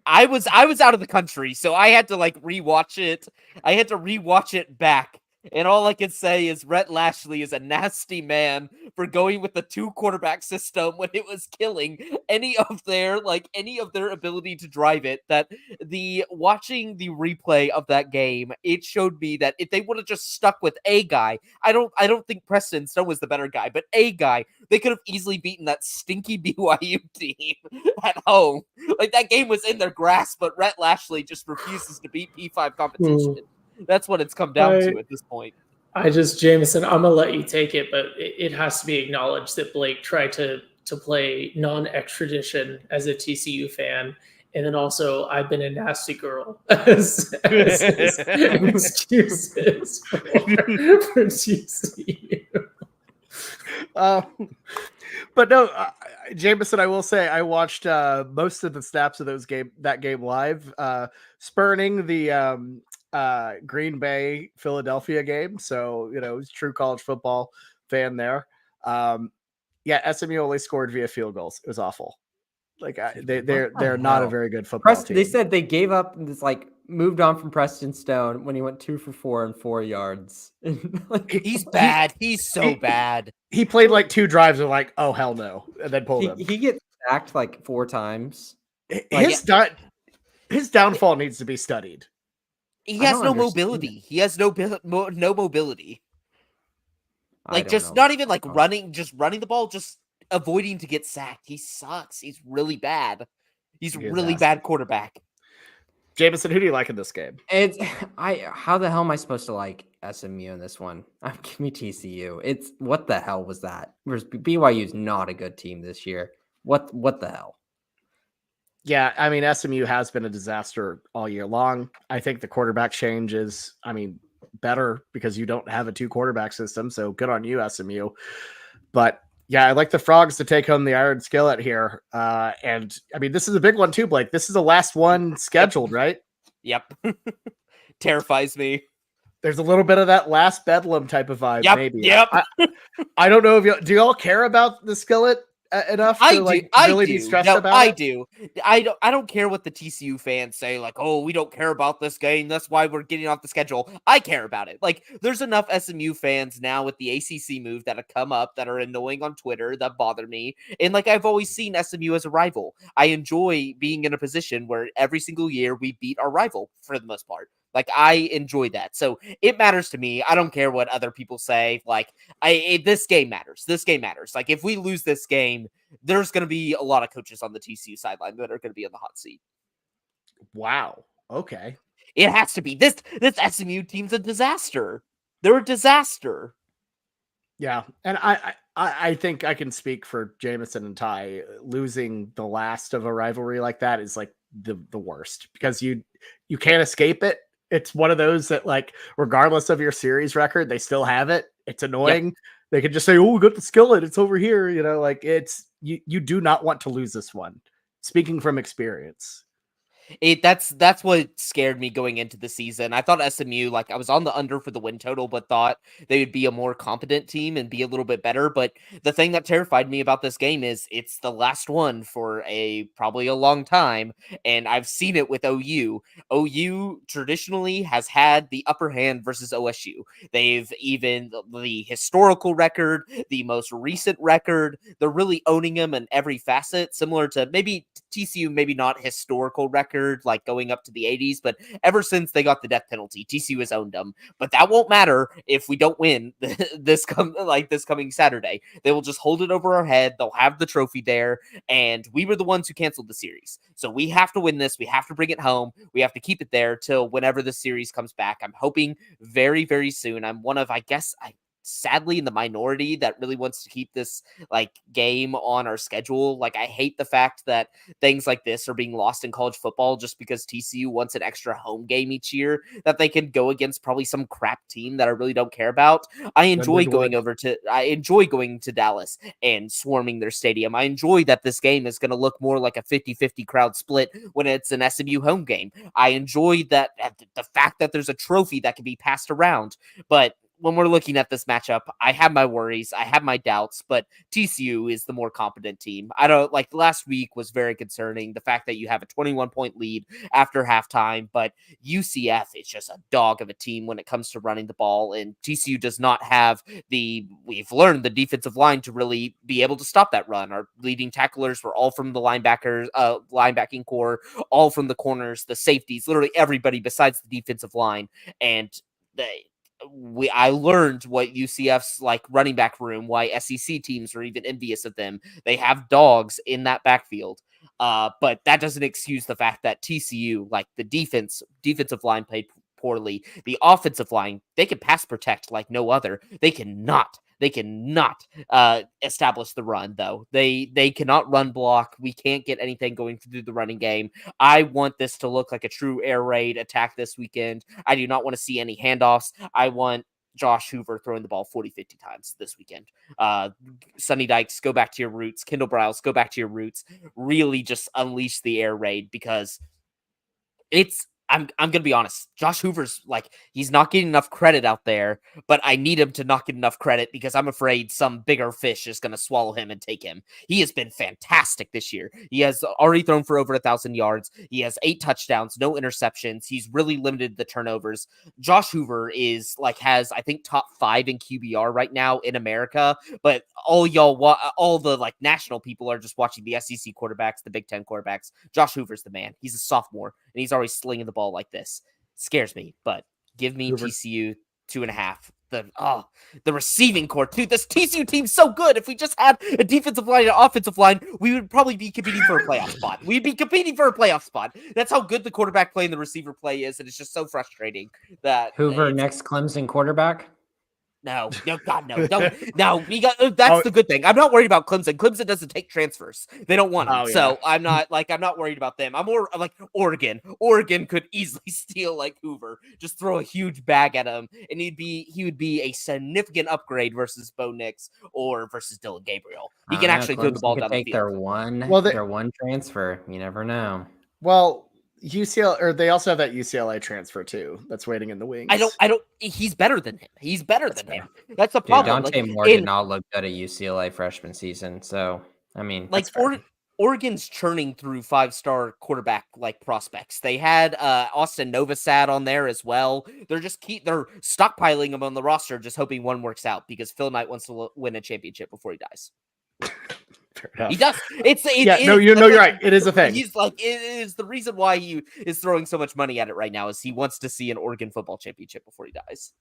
I was out of the country, so I had to rewatch it. I had to rewatch it back. And all I can say is Rhett Lashley is a nasty man for going with the 2-quarterback system when it was killing any of their ability to drive it. That watching the replay of that game, it showed me that if they would have just stuck with a guy, I don't think Preston Stone was the better guy, but a guy, they could have easily beaten that stinky BYU team at home. That game was in their grasp, but Rhett Lashley just refuses to beat P5 competition. That's what it's come down to at this point. Jameson, I'm gonna let you take it, but it has to be acknowledged that Blake tried to play non-extradition as a TCU fan, and then also I've been a nasty girl as excuses for TCU. But no, Jameson, I will say I watched most of the snaps of that game live, spurning the Green Bay Philadelphia game. So, true college football fan there. SMU only scored via field goals. It was awful. They're not a very good football team. They said they gave up this moved on from Preston Stone when he went 2 for 4 and 4 yards. He's bad. He's so bad. He played 2 drives and oh hell no, and then pulled him. He gets sacked 4 times. His downfall needs to be studied. He has no mobility. He has no mobility. Not even running, just running the ball, just avoiding to get sacked. He sucks. He's really bad. He's a really bad quarterback. Jameson, who do you like in this game? How the hell am I supposed to like SMU in this one? Give me TCU. What the hell was that? BYU is not a good team this year. What the hell? Yeah, I mean, SMU has been a disaster all year long. I think the quarterback change is, better because you don't have a 2-quarterback system. So good on you, SMU. But yeah, I like the Frogs to take home the iron skillet here. And this is a big one too, Blake. This is the last one scheduled, right? Yep. Terrifies me. There's a little bit of that last Bedlam type of vibe, maybe. Yep. I don't know if do y'all care about the skillet enough to really be stressed about I it? do. I don't care what the TCU fans say, oh, we don't care about this game, that's why we're getting off the schedule. I care about it. There's enough SMU fans now with the ACC move that have come up that are annoying on Twitter that bother me. And I've always seen SMU as a rival. I enjoy being in a position where every single year we beat our rival for the most part. I enjoy that. So it matters to me. I don't care what other people say. This game matters. This game matters. If we lose this game, there's going to be a lot of coaches on the TCU sideline that are going to be in the hot seat. Wow. Okay. It has to be. This SMU team's a disaster. They're a disaster. Yeah, and I think I can speak for Jameson and Ty. Losing the last of a rivalry like that is like the worst because you can't escape it. It's one of those that, like, regardless of your series record, they still have it. It's annoying. They could just say, "Oh, we got the skillet. It's over here." You know, like it's you do not want to lose this one. Speaking from experience. That's what scared me going into the season. I thought SMU, like I was on the under for the win total, but thought they would be a more competent team and be a little bit better. But the thing that terrified me about this game is it's the last one for probably a long time, and I've seen it with OU. OU traditionally has had the upper hand versus OSU. They've even the historical record, the most recent record. They're really owning them in every facet, similar to maybe TCU, maybe not historical record like going up to the 80s, but ever since they got the death penalty, TCU has owned them. But that won't matter if we don't win this coming Saturday. They will just hold it over our head. They'll have the trophy there, and we were the ones who canceled the series. So we have to win this. We have to bring it home. We have to keep it there till whenever the series comes back. I'm hoping very, very soon. I'm one of, I guess, sadly in the minority that really wants to keep this like game on our schedule. Like I hate the fact that things like this are being lost in college football just because TCU wants an extra home game each year that they can go against probably some crap team that I really don't care about. I enjoy going to Dallas and swarming their stadium. I enjoy that this game is going to look more like a 50-50 crowd split when it's an SMU home game. I enjoy that the fact that there's a trophy that can be passed around, but when we're looking at this matchup, I have my worries, I have my doubts, but TCU is the more competent team. I don't like last week was very concerning. The fact that you have a 21-point lead after halftime, but UCF is just a dog of a team when it comes to running the ball, and TCU does not have we've learned the defensive line to really be able to stop that run. Our leading tacklers were all from the linebacking core, all from the corners, the safeties, literally everybody besides the defensive line, and I learned what UCF's like running back room, why SEC teams are even envious of them. They have dogs in that backfield. But that doesn't excuse the fact that TCU, like the defensive line played poorly. The offensive line, they can pass protect like no other. They cannot establish the run, though. They cannot run block. We can't get anything going through the running game. I want this to look like a true air raid attack this weekend. I do not want to see any handoffs. I want Josh Hoover throwing the ball 40, 50 times this weekend. Sonny Dykes, go back to your roots. Kendall Briles, go back to your roots. Really just unleash the air raid because I'm going to be honest. Josh Hoover's like, he's not getting enough credit out there, but I need him to not get enough credit because I'm afraid some bigger fish is going to swallow him and take him. He has been fantastic this year. He has already thrown for over 1,000 yards. He has 8 touchdowns, no interceptions. He's really limited the turnovers. Josh Hoover has, I think, top 5 in QBR right now in America, but all the like national people are just watching the SEC quarterbacks, the Big Ten quarterbacks. Josh Hoover's the man. He's a sophomore and he's already slinging the ball like this. Scares me, but give me Hoover. TCU 2.5. The receiving core too. This TCU team's so good. If we just had a defensive line and an offensive line, we would probably be competing for a playoff spot. We'd be competing for a playoff spot. That's how good the quarterback play and the receiver play is, and it's just so frustrating that Hoover next Clemson quarterback. No, God, no, don't. No, we got. That's the good thing. I'm not worried about Clemson. Clemson doesn't take transfers. They don't want them. So I'm not worried about them. I'm more like Oregon. Oregon could easily steal like Hoover. Just throw a huge bag at him, and he would be a significant upgrade versus Bo Nix or versus Dylan Gabriel. He can actually throw the ball down the field. Their one transfer. You never know. Well, UCLA, or they also have that UCLA transfer too that's waiting in the wings. I don't. He's better than him. He's better than him. That's the problem. Dante Moore did not look good at UCLA freshman season. So I mean, Oregon's churning through 5-star quarterback like prospects. They had Austin Novosad on there as well. They're stockpiling them on the roster, just hoping one works out because Phil Knight wants to win a championship before he dies. He does. You're right. It is a thing. He's like, it is the reason why he is throwing so much money at it right now is he wants to see an Oregon football championship before he dies.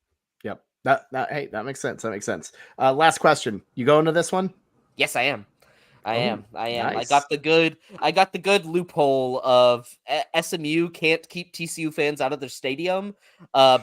Yep. That makes sense. That makes sense. Last question. You going to this one? Yes, I am. I am. I nice. got the good loophole of SMU can't keep TCU fans out of their stadium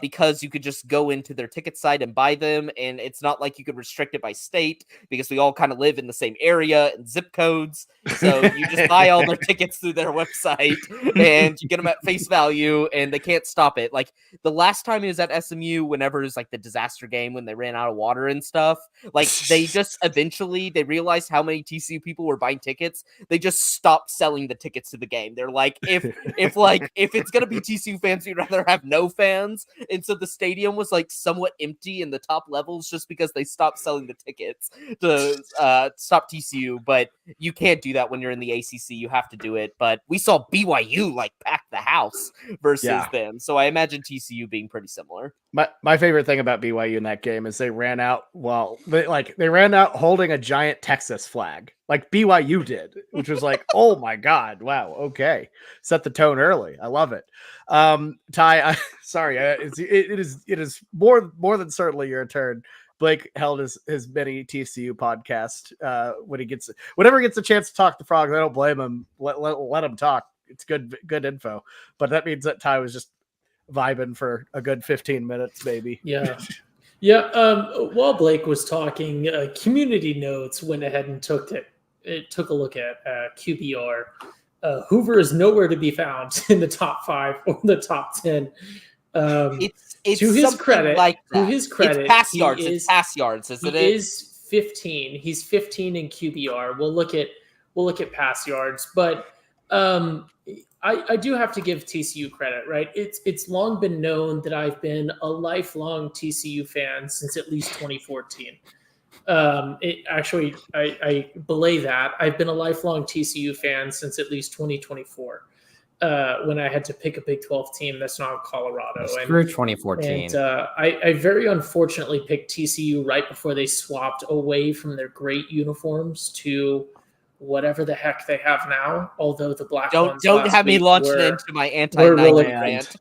because you could just go into their ticket site and buy them. And it's not like you could restrict it by state because we all kind of live in the same area and zip codes. So you just buy all their tickets through their website and you get them at face value and they can't stop it. Like the last time he was at SMU, whenever it was like the disaster game when they ran out of water and stuff, like they just eventually they realized how many TCU people were buying tickets. They just stopped selling the tickets to the game. They're like, if it's gonna be TCU fans, we'd rather have no fans. And so the stadium was like somewhat empty in the top levels just because they stopped selling the tickets to stop TCU. But you can't do that when you're in the ACC. You have to do it. But we saw BYU like pack the house versus them. So I imagine TCU being pretty similar. My favorite thing about BYU in that game is they ran out they ran out holding a giant Texas flag like BYU did, which was like, oh my God, wow, okay, set the tone early. I love it. Ty, sorry, it is more than certainly your turn. Blake held his mini TCU podcast whenever he gets a chance to talk the Frogs. I don't blame him. Let him talk. It's good info. But that means that Ty was just vibing for a good 15 minutes, maybe. Yeah. While Blake was talking, Community Notes went ahead and took a look at QBR. Hoover is nowhere to be found in the top 5 or the top 10. It's to his credit, it's pass yards. It's pass yards, isn't it? He is 15. He's 15 in QBR. We'll look at pass yards, but I do have to give TCU credit, right? It's long been known that I've been a lifelong TCU fan since at least 2014. I belay that. I've been a lifelong TCU fan since at least 2024. When I had to pick a Big 12 team that's not Colorado. Screw 2014. And I very unfortunately picked TCU right before they swapped away from their great uniforms to whatever the heck they have now. Although the black ones don't have me launching into my anti-Nike rant.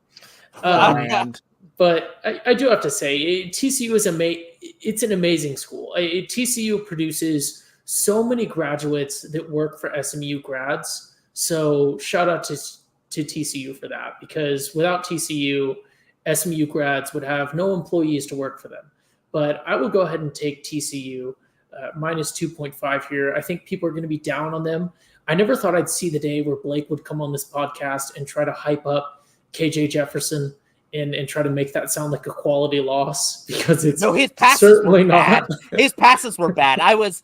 But I do have to say, TCU is it's an amazing school. TCU produces so many graduates that work for SMU grads. So shout out to TCU for that, because without TCU, SMU grads would have no employees to work for them. But I will go ahead and take TCU minus 2.5 here. I think people are going to be down on them. I never thought I'd see the day where Blake would come on this podcast and try to hype up KJ Jefferson and try to make that sound like a quality loss, because his passes certainly not. His passes were bad. I was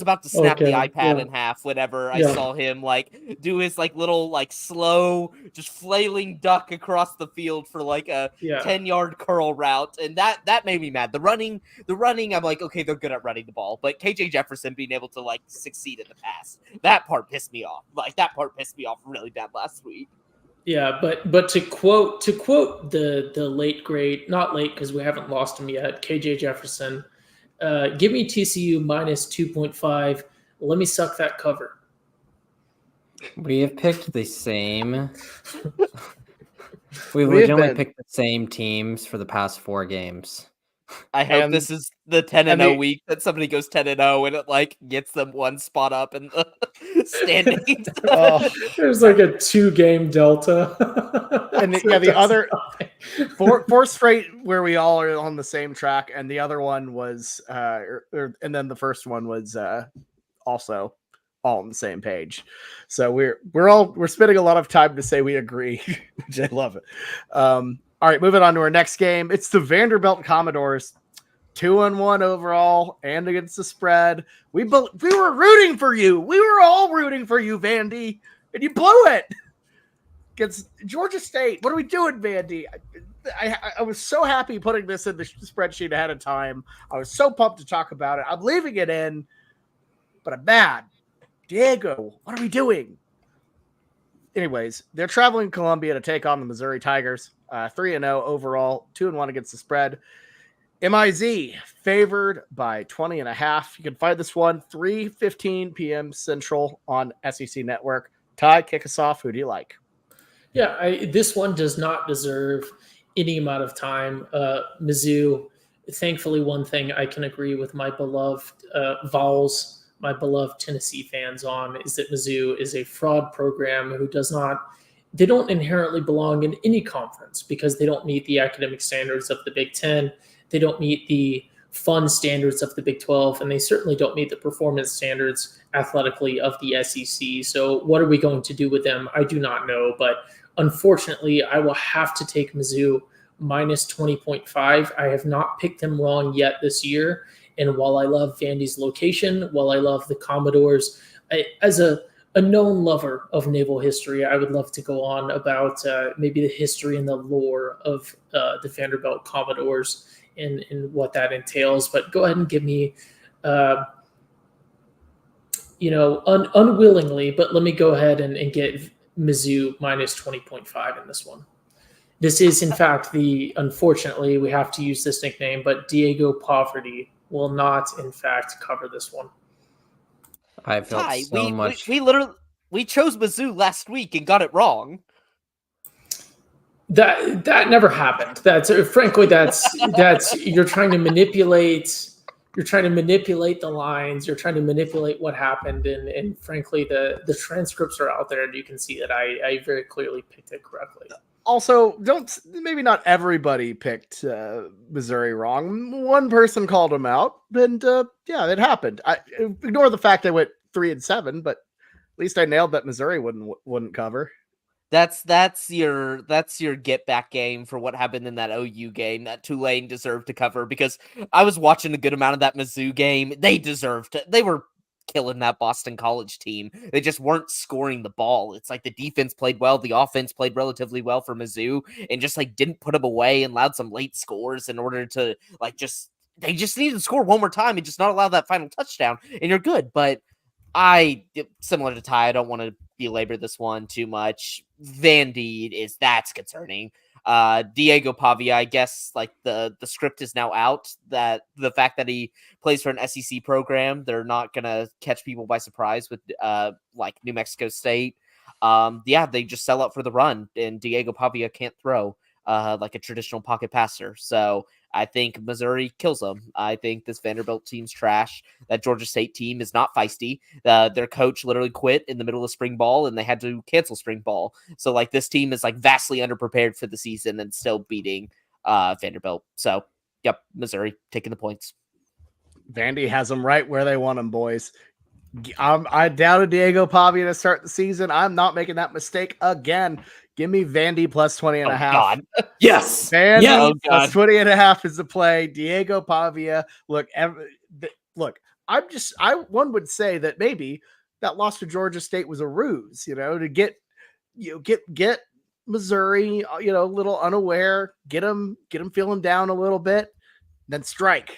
about to snap the iPad in half whenever I saw him like do his like little like slow just flailing duck across the field for like a 10-yard curl route, and that made me mad. The running, I'm like, okay, they're good at running the ball, but KJ Jefferson being able to like succeed in the pass, that part pissed me off. Like that part pissed me off really bad last week. Yeah, but to quote the late great, not late because we haven't lost him yet, KJ Jefferson, give me TCU minus 2.5. Let me suck that cover. We have picked the same. We've legitimately picked the same teams for the past 4 games. I hope this is the 10-0 week that somebody goes 10-0 and it like gets them one spot up in the standings. There's like a 2-game delta. And the other 4 straight where we all are on the same track, and the other one was and then the first one was also all on the same page. So we're spending a lot of time to say we agree, which I love it. All right, moving on to our next game. It's the Vanderbilt Commodores, 2-1 overall and against the spread. We were rooting for you. We were all rooting for you, Vandy, and you blew it against Georgia State. What are we doing, Vandy? I was so happy putting this in the spreadsheet ahead of time. I was so pumped to talk about it. I'm leaving it in, but I'm mad. Diego, what are we doing? Anyways, they're traveling to Columbia to take on the Missouri Tigers. 3-0 overall, 2-1 against the spread. MIZ favored by 20.5. You can find this one 3:15 p.m. Central on SEC Network. Ty, kick us off. Who do you like? Yeah, this one does not deserve any amount of time. Mizzou, thankfully, one thing I can agree with my beloved Vols my beloved Tennessee fans on is that Mizzou is a fraud program who they don't inherently belong in any conference because they don't meet the academic standards of the Big Ten. They don't meet the fun standards of the Big 12, and they certainly don't meet the performance standards athletically of the SEC. So what are we going to do with them? I do not know, but unfortunately, I will have to take Mizzou minus 20.5. I have not picked them wrong yet this year. And while I love Vandy's location, while I love the Commodores, as a known lover of naval history, I would love to go on about maybe the history and the lore of the Vanderbilt Commodores and what that entails. But go ahead and give me, unwillingly, but let me go ahead and get Mizzou minus 20.5 in this one. This is, in fact, unfortunately, we have to use this nickname, but Diego Poverty will not, in fact, cover this one. I felt Ty, so much. We chose Mizzou last week and got it wrong. That never happened. That's you're trying to manipulate. You're trying to manipulate the lines. You're trying to manipulate what happened, and frankly, the transcripts are out there, and you can see that I very clearly picked it correctly. Also, maybe not everybody picked Missouri wrong. One person called them out, and it happened. I ignore the fact I went 3-7, but at least I nailed that Missouri wouldn't cover. That's your get back game for what happened in that OU game that Tulane deserved to cover, because I was watching a good amount of that Mizzou game. They deserved it. They were killing that Boston College team. They just weren't scoring the ball. It's like the defense played well, the offense played relatively well for Mizzou, and just like didn't put them away and allowed some late scores in order to they just needed to score one more time and just not allow that final touchdown, and you're good. But similar to Ty, I don't want to belabor this one too much. Vandy that's concerning. Diego Pavia, I guess like the script is now out that the fact that he plays for an SEC program, they're not gonna catch people by surprise with like New Mexico State. They just sell out for the run, and Diego Pavia can't throw like a traditional pocket passer. So I think Missouri kills them. I think this Vanderbilt team's trash. That Georgia State team is not feisty. Their coach literally quit in the middle of spring ball, and they had to cancel spring ball. So like this team is like vastly underprepared for the season and still beating Vanderbilt. So yep, Missouri taking the points. Vandy has them right where they want them, boys. I doubted Diego Pavia to start the season. I'm not making that mistake again. Give me Vandy plus 20 and a half. God. Yes. Vandy plus 20 and a half is the play. Diego Pavia. Look, one would say that maybe that loss to Georgia State was a ruse, to get Missouri, a little unaware, get them feeling down a little bit, then strike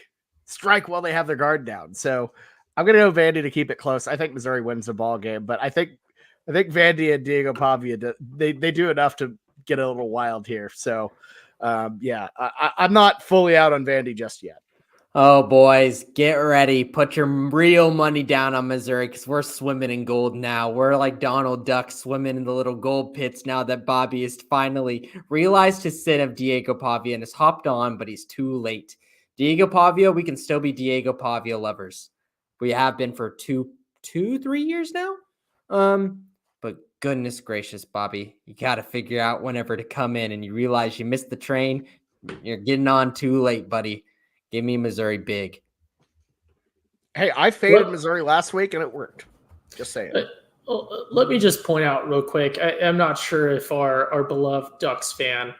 while they have their guard down. So I'm going to go Vandy to keep it close. I think Missouri wins the ball game, but I think Vandy and Diego Pavia, they do enough to get a little wild here. So, I'm not fully out on Vandy just yet. Oh, boys, get ready. Put your real money down on Missouri because we're swimming in gold now. We're like Donald Duck swimming in the little gold pits now that Bobby has finally realized his sin of Diego Pavia and has hopped on, but he's too late. Diego Pavia, we can still be Diego Pavia lovers. We have been for 3 years now. But goodness gracious, Bobby, you got to figure out whenever to come in, and you realize you missed the train. You're getting on too late, buddy. Give me Missouri big. Hey, I faded Missouri last week and it worked. Just saying. Let me just point out real quick. I'm not sure if our beloved Ducks fan,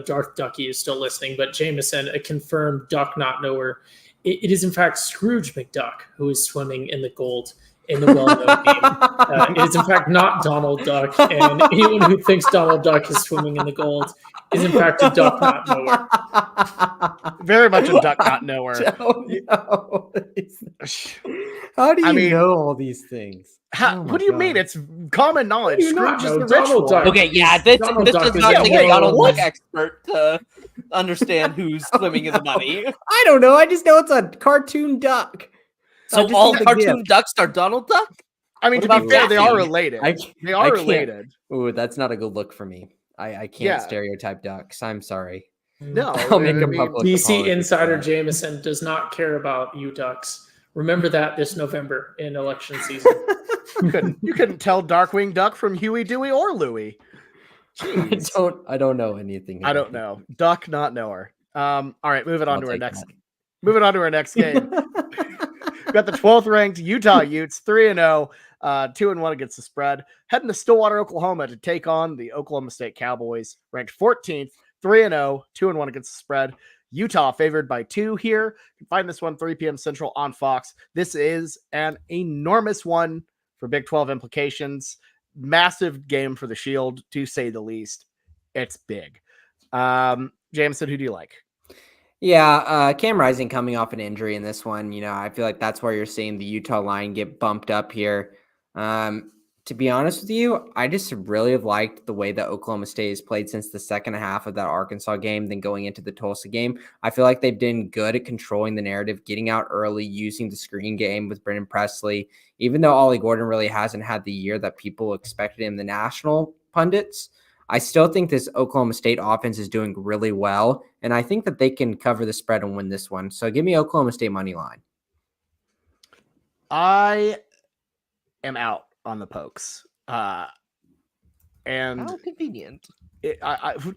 Darth Ducky, is still listening, but Jameson, a confirmed Duck not knower. It is in fact Scrooge McDuck who is swimming in the gold in the well-known game. It is in fact not Donald Duck, and anyone who thinks Donald Duck is swimming in the gold is in fact a duck not knower. Very much a duck not knower. No. How do you know all these things? What do you mean? It's common knowledge. Scrooge is the rich Donald Duck. Okay, yeah, this does not take a Donald what? Duck expert to understand who's swimming in the money. I don't know. I just know it's a cartoon duck. So all cartoon ducks are Donald Duck? I mean, What to about be fair, they Daffy? are related. They are related. Ooh, that's not a good look for me. I can't stereotype ducks. I'm sorry. No, I'll make a public DC apology insider for that. Jameson does not care about you Ducks Remember that this November in election season. You couldn't tell Darkwing Duck from Huey, Dewey, or Louie. Jeez. I don't know anything. I don't know. Duck, not knower. All right, moving on to our next. Moving on to our next game. We got the 12th ranked Utah Utes, 3-0, 2-1 against the spread. Heading to Stillwater, Oklahoma to take on the Oklahoma State Cowboys, ranked 14th, 3-0, 2-1 against the spread. Utah favored by 2 here. You can find this one 3 p.m. Central on Fox. This is an enormous one for Big 12 implications. Massive game for the Shield, to say the least. It's big. Jameson, who do you like? Yeah, Cam Rising coming off an injury in this one. You know, I feel like that's where you're seeing the Utah line get bumped up here. To be honest with you, I just really have liked the way that Oklahoma State has played since the second half of that Arkansas game, then going into the Tulsa game. I feel like they've been good at controlling the narrative, getting out early, using the screen game with Brendan Presley. Even though Ollie Gordon really hasn't had the year that people expected him, the national pundits, I still think this Oklahoma State offense is doing really well, and I think that they can cover the spread and win this one. So give me Oklahoma State money line. I am out on the Pokes. And How convenient.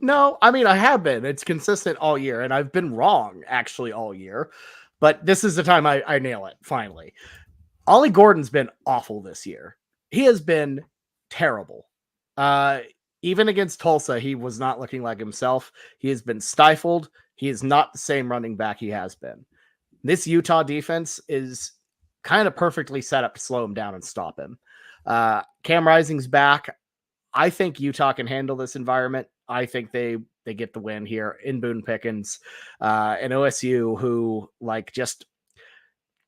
No, I mean, I have been. It's consistent all year, and I've been wrong actually all year. But this is the time I nail it, finally. Ollie Gordon's been awful this year. He has been terrible. Even against Tulsa, he was not looking like himself. He has been stifled. He is not the same running back he has been. This Utah defense is kind of perfectly set up to slow him down and stop him. Cam Rising's back. I think Utah can handle this environment. I think they get the win here in Boone Pickens. And OSU, who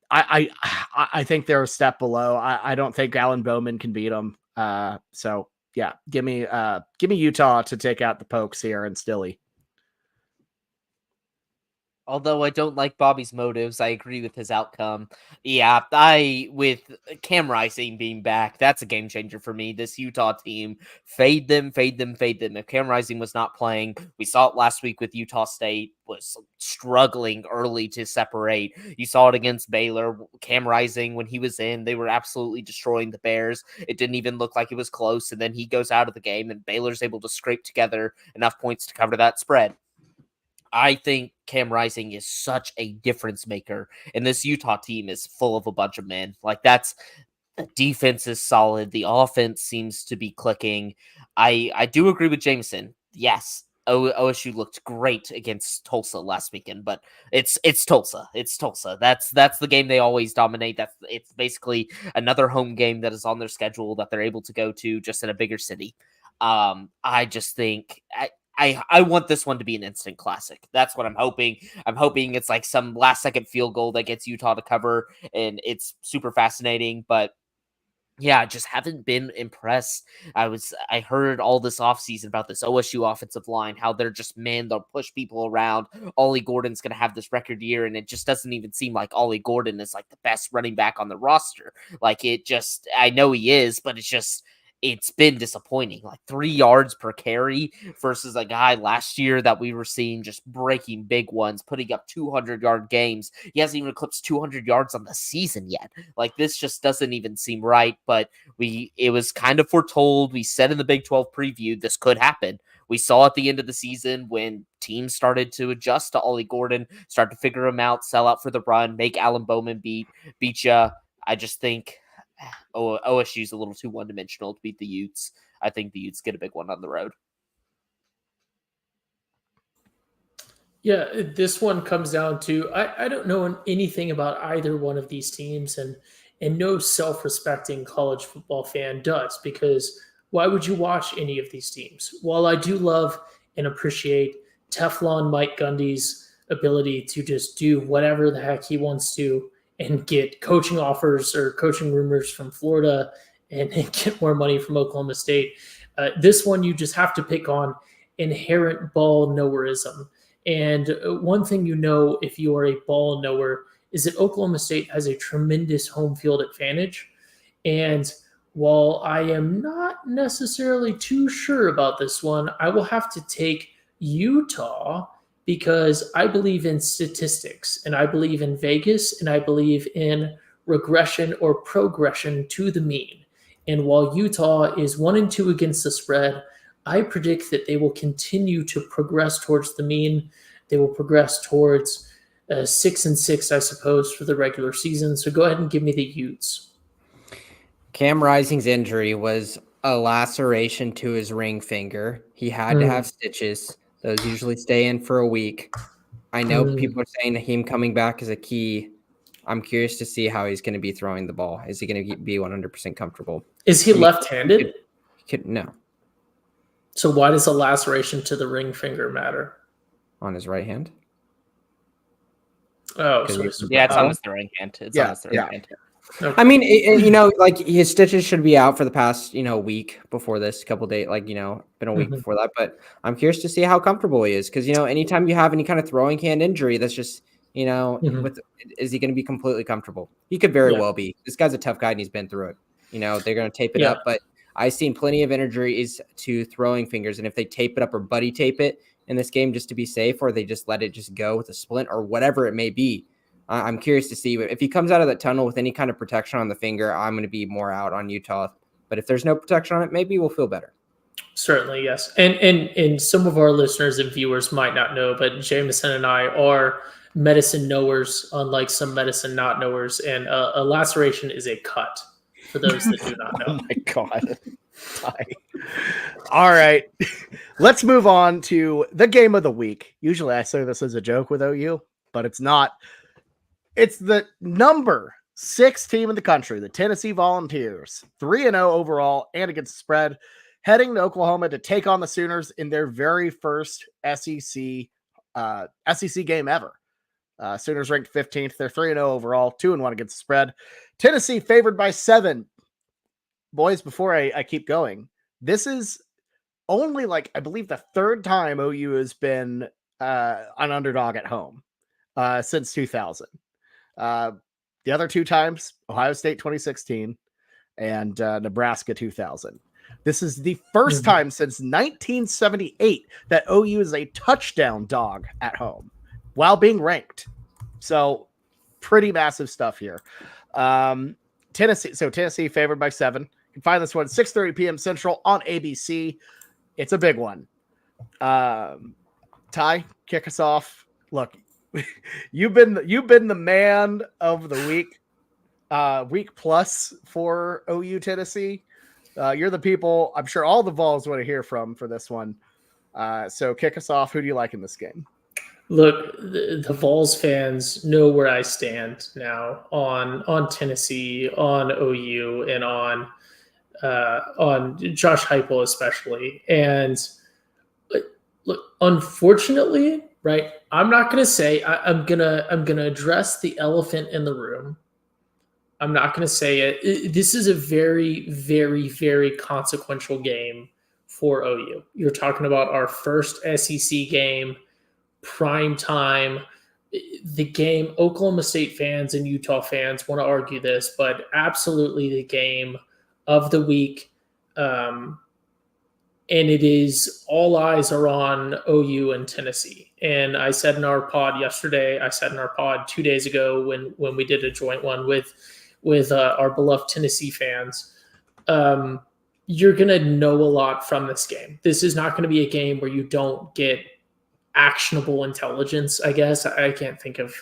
I think they're a step below. I don't think Alan Bowman can beat them. So yeah, give me Utah to take out the Pokes here in Stilly. Although I don't like Bobby's motives, I agree with his outcome. Yeah, with Cam Rising being back, that's a game changer for me. This Utah team, fade them. If Cam Rising was not playing, we saw it last week with Utah State, was struggling early to separate. You saw it against Baylor. Cam Rising, when he was in, they were absolutely destroying the Bears. It didn't even look like it was close, and then he goes out of the game, and Baylor's able to scrape together enough points to cover that spread. I think Cam Rising is such a difference maker, and this Utah team is full of a bunch of men. The defense is solid. The offense seems to be clicking. I do agree with Jameson. Yes, OSU looked great against Tulsa last weekend, but it's Tulsa. It's Tulsa. That's the game they always dominate. It's basically another home game that is on their schedule that they're able to go to just in a bigger city. I just think I want this one to be an instant classic. That's what I'm hoping. I'm hoping it's like some last second field goal that gets Utah to cover, and it's super fascinating. But yeah, I just haven't been impressed. I heard all this offseason about this OSU offensive line, how they're just, they'll push people around. Ollie Gordon's going to have this record year, and it just doesn't even seem like Ollie Gordon is like the best running back on the roster. I know he is, but it's been disappointing. 3 yards per carry versus a guy last year that we were seeing just breaking big ones, putting up 200-yard games. He hasn't even eclipsed 200 yards on the season yet. This just doesn't even seem right, but it was kind of foretold. We said in the Big 12 preview, this could happen. We saw at the end of the season when teams started to adjust to Ollie Gordon, start to figure him out, sell out for the run, make Alan Bowman beat you. I just think OSU's a little too one-dimensional to beat the Utes. I think the Utes get a big one on the road. Yeah, this one comes down to I don't know anything about either one of these teams, and no self-respecting college football fan does, because why would you watch any of these teams? While I do love and appreciate Teflon Mike Gundy's ability to just do whatever the heck he wants to and get coaching offers or coaching rumors from Florida and get more money from Oklahoma State, this one you just have to pick on inherent ball knowerism. And one thing if you are a ball knower is that Oklahoma State has a tremendous home field advantage. And while I am not necessarily too sure about this one, I will have to take Utah because I believe in statistics, and I believe in Vegas, and I believe in regression or progression to the mean. And while Utah is 1-2 against the spread, I predict that they will continue to progress towards the mean. They will progress towards 6-6, I suppose, for the regular season. So go ahead and give me the Utes. Cam Rising's injury was a laceration to his ring finger. He had to have stitches. Those usually stay in for a week. I know people are saying him coming back is a key. I'm curious to see how he's going to be throwing the ball. Is he going to be 100% comfortable? Is he left-handed? No. So why does a laceration to the ring finger matter? On his right hand. Oh, so it's on his throwing hand. It's on his throwing hand. I mean, like his stitches should be out for the past, week before this, couple days, been a week before that. But I'm curious to see how comfortable he is because, anytime you have any kind of throwing hand injury, that's just, is he going to be completely comfortable? He could very well be. This guy's a tough guy and he's been through it. They're going to tape it up, but I've seen plenty of injuries to throwing fingers. And if they tape it up or buddy tape it in this game just to be safe, or they just let it just go with a splint or whatever it may be, I'm curious to see if he comes out of that tunnel with any kind of protection on the finger. I'm going to be more out on Utah, but if there's no protection on it, maybe we'll feel better. Certainly, yes. And some of our listeners and viewers might not know, but Jameson and I are medicine knowers, unlike some medicine not knowers. And a laceration is a cut for those that do not know. Oh my God. All right. Let's move on to the game of the week. Usually I say this as a joke with OU, but it's not. It's the number 6 team in the country, the Tennessee Volunteers, 3-0 overall and against the spread, heading to Oklahoma to take on the Sooners in their very first SEC game ever. Sooners ranked 15th. They're 3-0 overall, 2-1 against the spread. Tennessee favored by 7. Boys, before I keep going, this is only I believe the 3rd time OU has been an underdog at home since 2000. The other 2 times, Ohio State 2016 and Nebraska 2000. This is the first time since 1978 that OU is a touchdown dog at home while being ranked. So pretty massive stuff here. Tennessee favored by 7. You can find this one 6:30 p.m. Central on ABC. It's a big one. Ty, kick us off. Look, you've been the man of the week plus for OU Tennessee. You're the people I'm sure all the Vols want to hear from for this one. So kick us off. Who do you like in this game? Look, the Vols fans know where I stand now on Tennessee, on OU, and on Josh Heupel especially. And look, unfortunately, right, I'm not going to say I'm gonna address the elephant in the room. I'm not going to say it. This is a very, very, very consequential game for OU. You're talking about our first SEC game, prime time. The game, Oklahoma State fans and Utah fans want to argue this, but absolutely the game of the week. And it is all eyes are on OU and Tennessee. And I said in our pod yesterday, I said in our pod 2 days ago when we did a joint one with our beloved Tennessee fans, you're going to know a lot from this game. This is not going to be a game where you don't get actionable intelligence, I guess. I can't think of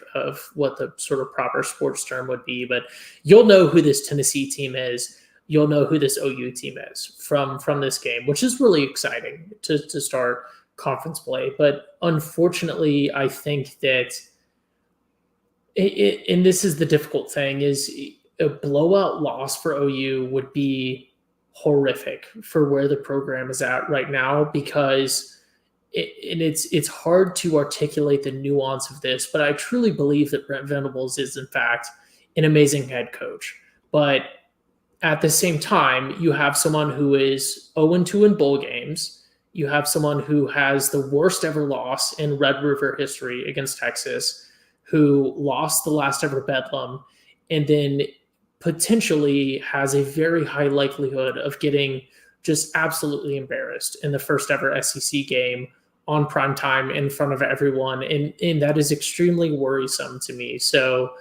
what the sort of proper sports term would be, but you'll know who this Tennessee team is. You'll know who this OU team is from this game, which is really exciting to start conference play. But unfortunately, I think that and this is the difficult thing, is a blowout loss for OU would be horrific for where the program is at right now, because it's hard to articulate the nuance of this, but I truly believe that Brent Venables is in fact an amazing head coach. But at the same time, you have someone who is 0-2 in bowl games. You have someone who has the worst ever loss in Red River history against Texas, who lost the last ever Bedlam, and then potentially has a very high likelihood of getting just absolutely embarrassed in the first ever SEC game on prime time in front of everyone, and that is extremely worrisome to me. So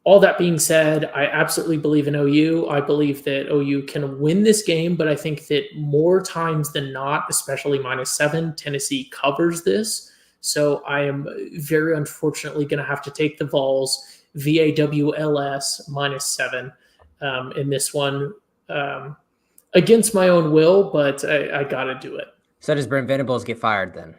all that being said, I absolutely believe in OU. I believe that OU can win this game, but I think that more times than not, especially -7, Tennessee covers this. So I am very unfortunately going to have to take the Vols VAWLS -7 in this one, against my own will, but I got to do it. So does Brent Venables get fired then?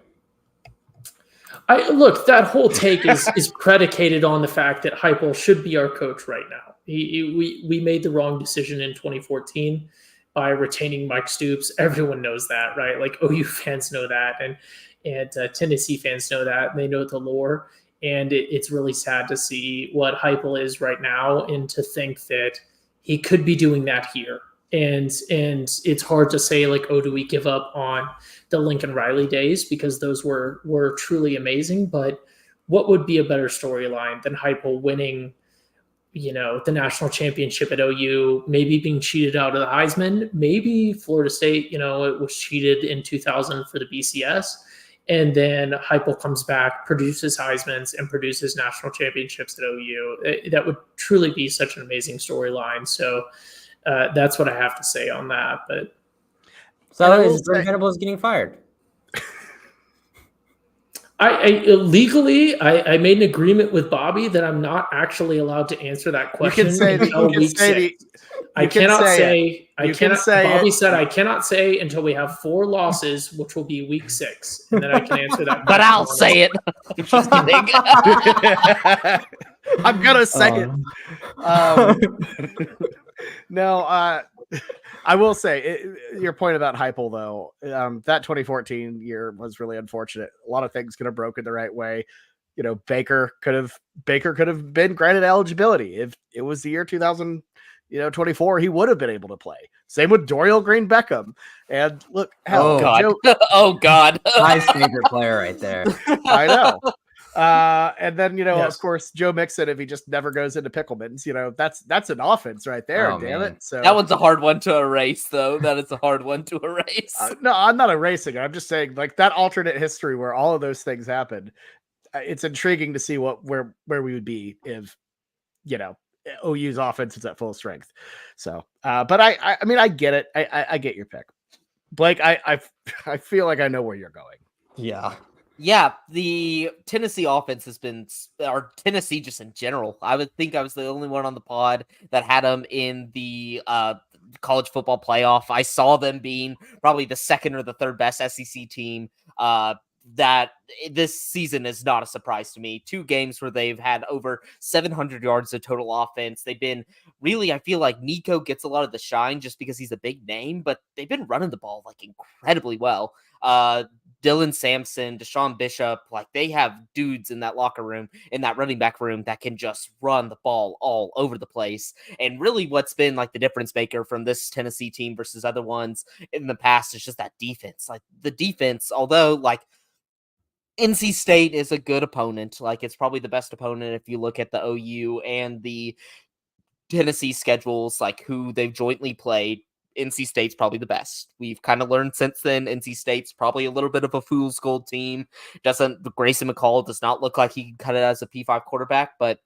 Look, that whole take is predicated on the fact that Heupel should be our coach right now. We made the wrong decision in 2014 by retaining Mike Stoops. Everyone knows that, right? Like OU fans know that, and Tennessee fans know that. And they know the lore, and it's really sad to see what Heupel is right now, and to think that he could be doing that here. And it's hard to say, like, oh, do we give up on the Lincoln Riley days, because those were truly amazing. But what would be a better storyline than Heupel winning, the national championship at OU, maybe being cheated out of the Heisman, maybe Florida State, it was cheated in 2000 for the BCS. And then Heupel comes back, produces Heismans, and produces national championships at OU. That would truly be such an amazing storyline. So that's what I have to say on that. But so is Brent Venables getting fired? I legally, I made an agreement with Bobby that I'm not actually allowed to answer that question until week 6. I cannot say. Bobby said I cannot say until we have 4 losses, which will be week 6, and then I can answer that. But I'll say it. Just kidding. I'm gonna say it. No, I will say your point about Heupel, though. That 2014 year was really unfortunate. A lot of things could have broken the right way. Baker could have been granted eligibility if it was the year 2024. He would have been able to play. Same with Dorial Green Beckham. And look, oh God, my favorite player right there. I know. And then, Yes. of course, Joe Mixon, if he just never goes into Picklemans, that's an offense right there. Oh, damn man. it. So that one's a hard one to erase, though. That is a hard one to erase. no, I'm not erasing it. I'm just saying, like, that alternate history where all of those things happened. It's intriguing to see where we would be if, OU's offense is at full strength. So, but I mean, I get it. I get your pick, Blake. I feel like I know where you're going. Yeah. Yeah, the Tennessee offense has been, or Tennessee just in general. I would think I was the only one on the pod that had them in the college football playoff. I saw them being probably the second or the third best SEC team. That this season is not a surprise to me. 2 games where they've had over 700 yards of total offense. They've been really, I feel like Nico gets a lot of the shine just because he's a big name, but they've been running the ball like incredibly well. Dylan Sampson, Deshaun Bishop, like they have dudes in that locker room, in that running back room that can just run the ball all over the place. And really what's been like the difference maker from this Tennessee team versus other ones in the past is just that defense. Like the defense, although like NC State is a good opponent, like it's probably the best opponent if you look at the OU and the Tennessee schedules, like who they've jointly played. NC State's probably the best. We've kind of learned since then. NC State's probably a little bit of a fool's gold team. Grayson McCall does not look like he can cut it as a P5 quarterback, but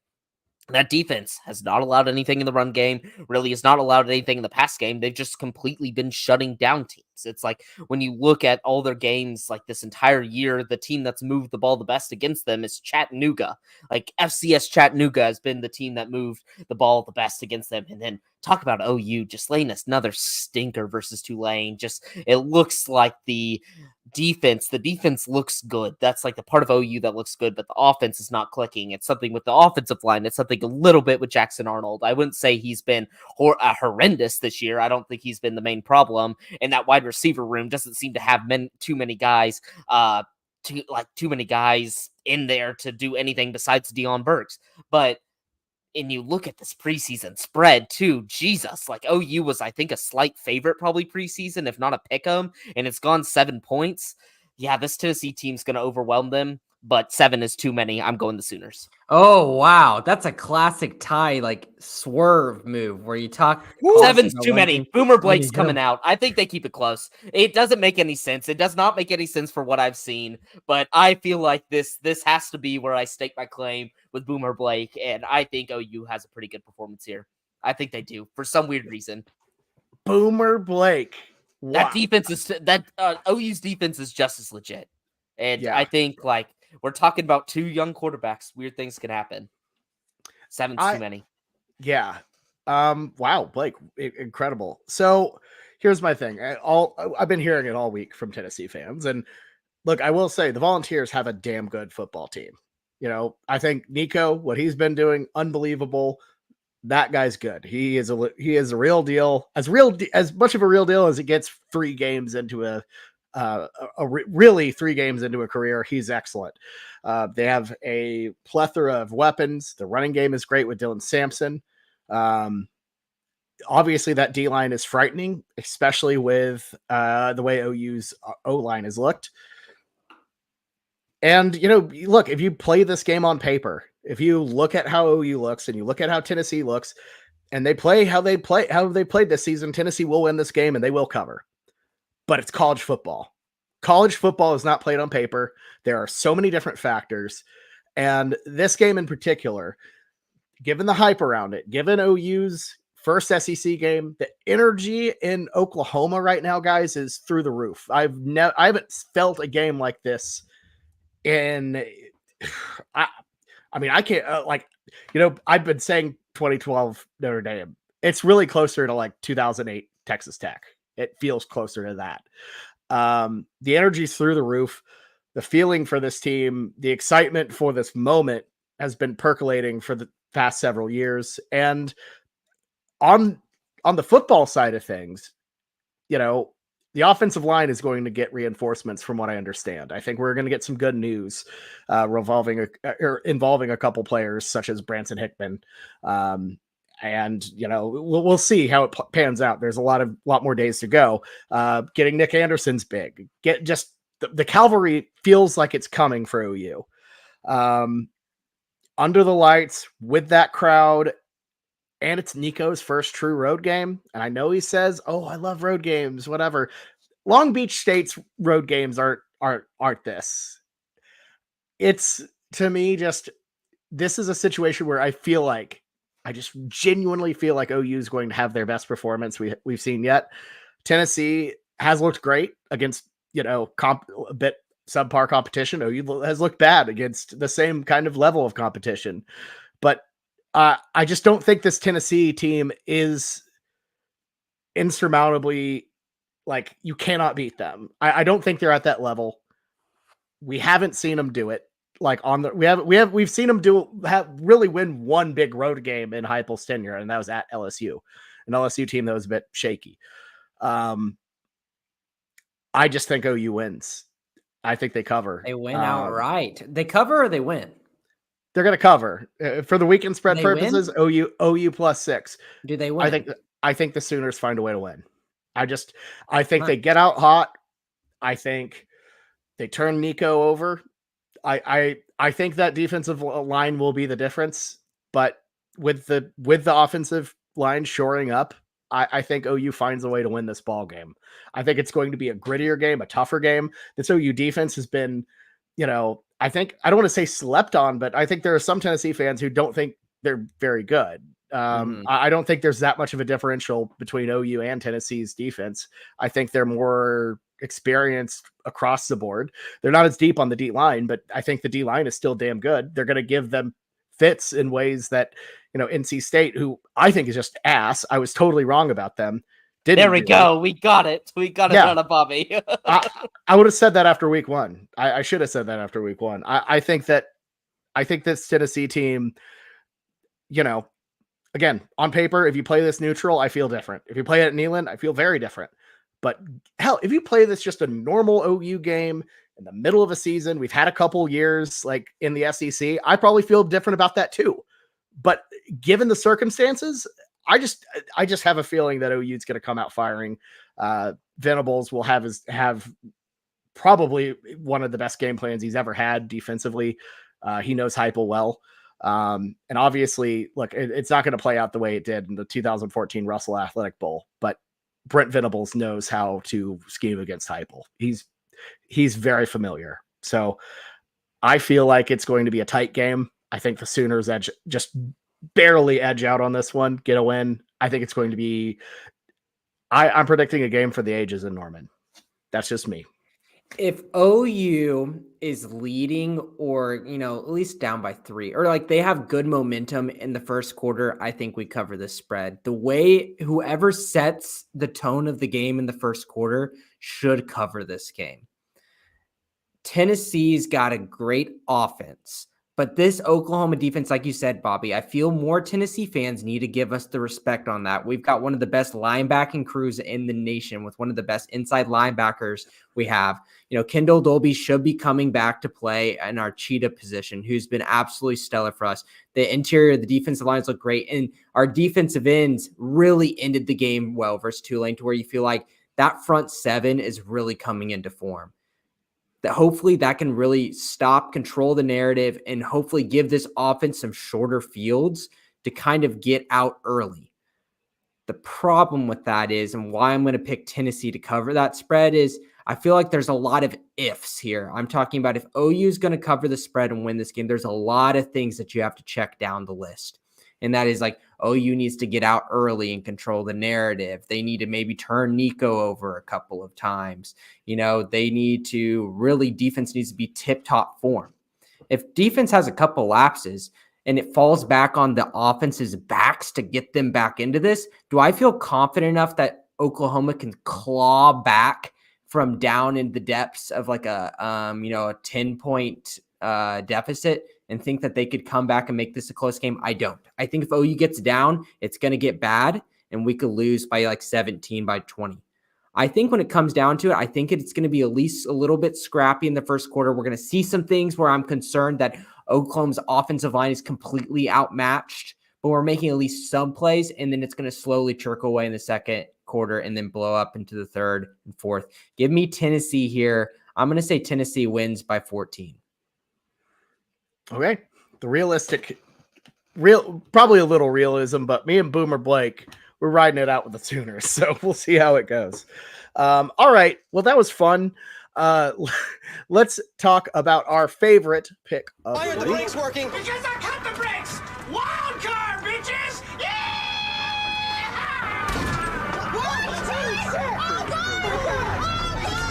that defense has not allowed anything in the run game, really has not allowed anything in the pass game. They've just completely been shutting down teams. It's like when you look at all their games, like this entire year, the team that's moved the ball the best against them is Chattanooga. Like FCS Chattanooga has been the team that moved the ball the best against them. And then talk about OU just laying another stinker versus Tulane. Just it looks like the defense looks good. That's like the part of OU that looks good, but the offense is not clicking. It's something with the offensive line. It's something a little bit with Jackson Arnold. I wouldn't say he's been horrendous this year. I don't think he's been the main problem. And that wide receiver room doesn't seem to have too many guys in there to do anything besides Deion Burks. But and you look at this preseason spread too, Jesus, like OU was, I think, a slight favorite probably preseason, if not a pick 'em, and it's gone 7 points. Yeah, this Tennessee team's going to overwhelm them. but 7 is too many. I'm going the Sooners. Oh wow, that's a classic Ty like swerve move where you talk. 7's about too one many. thing, Boomer when Blake's you coming go- out. I think they keep it close. It doesn't make any sense. It does not make any sense for what I've seen, but I feel like this has to be where I stake my claim with Boomer Blake, and I think OU has a pretty good performance here. I think they do for some weird reason. Boomer Blake. Wow. That defense is OU's defense is just as legit, and Yeah. I think like we're talking about 2 young quarterbacks. Weird things can happen. 7's too many. Yeah. Wow, Blake, incredible. So here's my thing. I've been hearing it all week from Tennessee fans, and look, I will say the Volunteers have a damn good football team. You know, I think Nico, what he's been doing, unbelievable. That guy's good. He is a real deal, as much of a real deal as it gets. 3 games into really 3 games into a career, he's excellent. They have a plethora of weapons. The running game is great with Dylan Sampson. Obviously, that D line is frightening, especially with the way OU's O line has looked. And look, if you play this game on paper, if you look at how OU looks and you look at how Tennessee looks, and they play how they played this season, Tennessee will win this game and they will cover. But it's college football. College football is not played on paper. There are so many different factors. And this game in particular, given the hype around it, given OU's first SEC game, the energy in Oklahoma right now, guys, is through the roof. I haven't felt a game like this in I can't I've been saying 2012 Notre Dame. It's really closer to like 2008 Texas Tech. It feels closer to that. The energy's through the roof. The feeling for this team, the excitement for this moment has been percolating for the past several years. And on the football side of things, the offensive line is going to get reinforcements from what I understand. I think we're going to get some good news involving a couple players such as Branson Hickman. And we'll see how it pans out. There's a lot more days to go. Getting Nick Anderson's big. The cavalry feels like it's coming for OU. Under the lights with that crowd, and it's Nico's first true road game. And I know he says, "Oh, I love road games." Whatever. Long Beach State's road games aren't this. It's, to me, just this is a situation where I just genuinely feel like OU is going to have their best performance we've seen yet. Tennessee has looked great against a bit subpar competition. OU has looked bad against the same kind of level of competition, but I just don't think this Tennessee team is insurmountably, like, you cannot beat them. I don't think they're at that level. We haven't seen them do it. Like we've seen them really win one big road game in Heupel's tenure, and that was at LSU, an LSU team that was a bit shaky. I just think OU wins. I think they cover. They win outright. They cover or they win? They're going to cover for the weekend spread They purposes. win? OU +6. Do they win? I think the Sooners find a way to win. I think they get out hot. I think they turn Nico over. I think that defensive line will be the difference, but with the offensive line shoring up, I think OU finds a way to win this ball game. I think it's going to be a grittier game, a tougher game. This OU defense has been, I think, I don't want to say slept on, but I think there are some Tennessee fans who don't think they're very good. I don't think there's that much of a differential between OU and Tennessee's defense. I think they're more experienced across the board. They're not as deep on the D line, but I think the D line is still damn good. They're going to give them fits in ways that, NC State, who I think is just ass. I was totally wrong about them. There we go. We got it. We got it out of Bobby. I would have said that after week 1. I should have said that after week 1. I think this Tennessee team, again, on paper, if you play this neutral, I feel different. If you play it at Neyland, I feel very different. But hell, if you play this just a normal OU game in the middle of a season, we've had a couple years like in the SEC, I probably feel different about that too. But given the circumstances, I just have a feeling that OU is going to come out firing. Venables will have probably one of the best game plans he's ever had defensively. He knows Heupel well. And obviously, look, it's not going to play out the way it did in the 2014 Russell Athletic Bowl, but Brent Venables knows how to scheme against Heupel. He's very familiar. So I feel like it's going to be a tight game. I think the Sooners just barely edge out on this one, get a win. I think it's going to be, I'm predicting a game for the ages in Norman. That's just me. If OU is leading or, at least down by 3, or like they have good momentum in the first quarter, I think we cover the spread. The way whoever sets the tone of the game in the first quarter should cover this game. Tennessee's got a great offense, but this Oklahoma defense, like you said, Bobby, I feel more Tennessee fans need to give us the respect on that. We've got one of the best linebacking crews in the nation with one of the best inside linebackers we have. Kendall Dolby should be coming back to play in our cheetah position, who's been absolutely stellar for us. The interior, the defensive lines look great, and our defensive ends really ended the game well versus Tulane, to where you feel like that front seven is really coming into form. That hopefully that can really control the narrative, and hopefully give this offense some shorter fields to kind of get out early. The problem with that is, and why I'm going to pick Tennessee to cover that spread, is I feel like there's a lot of ifs here. I'm talking about if OU is going to cover the spread and win this game, there's a lot of things that you have to check down the list. And that is like, OU needs to get out early and control the narrative. They need to maybe turn Nico over a couple of times. They need to really, defense needs to be tip-top form. If defense has a couple lapses and it falls back on the offense's backs to get them back into this, do I feel confident enough that Oklahoma can claw back from down in the depths of like a 10-point deficit and think that they could come back and make this a close game? I don't. I think if OU gets down, it's going to get bad, and we could lose by like 17, by 20. I think when it comes down to it, I think it's going to be at least a little bit scrappy in the first quarter. We're going to see some things where I'm concerned that Oklahoma's offensive line is completely outmatched, but we're making at least some plays, and then it's going to slowly trickle away in the second quarter and then blow up into the third and fourth. Give me Tennessee here. I'm going to say Tennessee wins by 14. Okay. The probably a little realism, but me and Boomer Blake, we're riding it out with the Sooners. So we'll see how it goes. All right. Well, that was fun. Let's talk about our favorite pick of Why the are the week. brakes working? Because I cut the brakes! Wild card, bitches!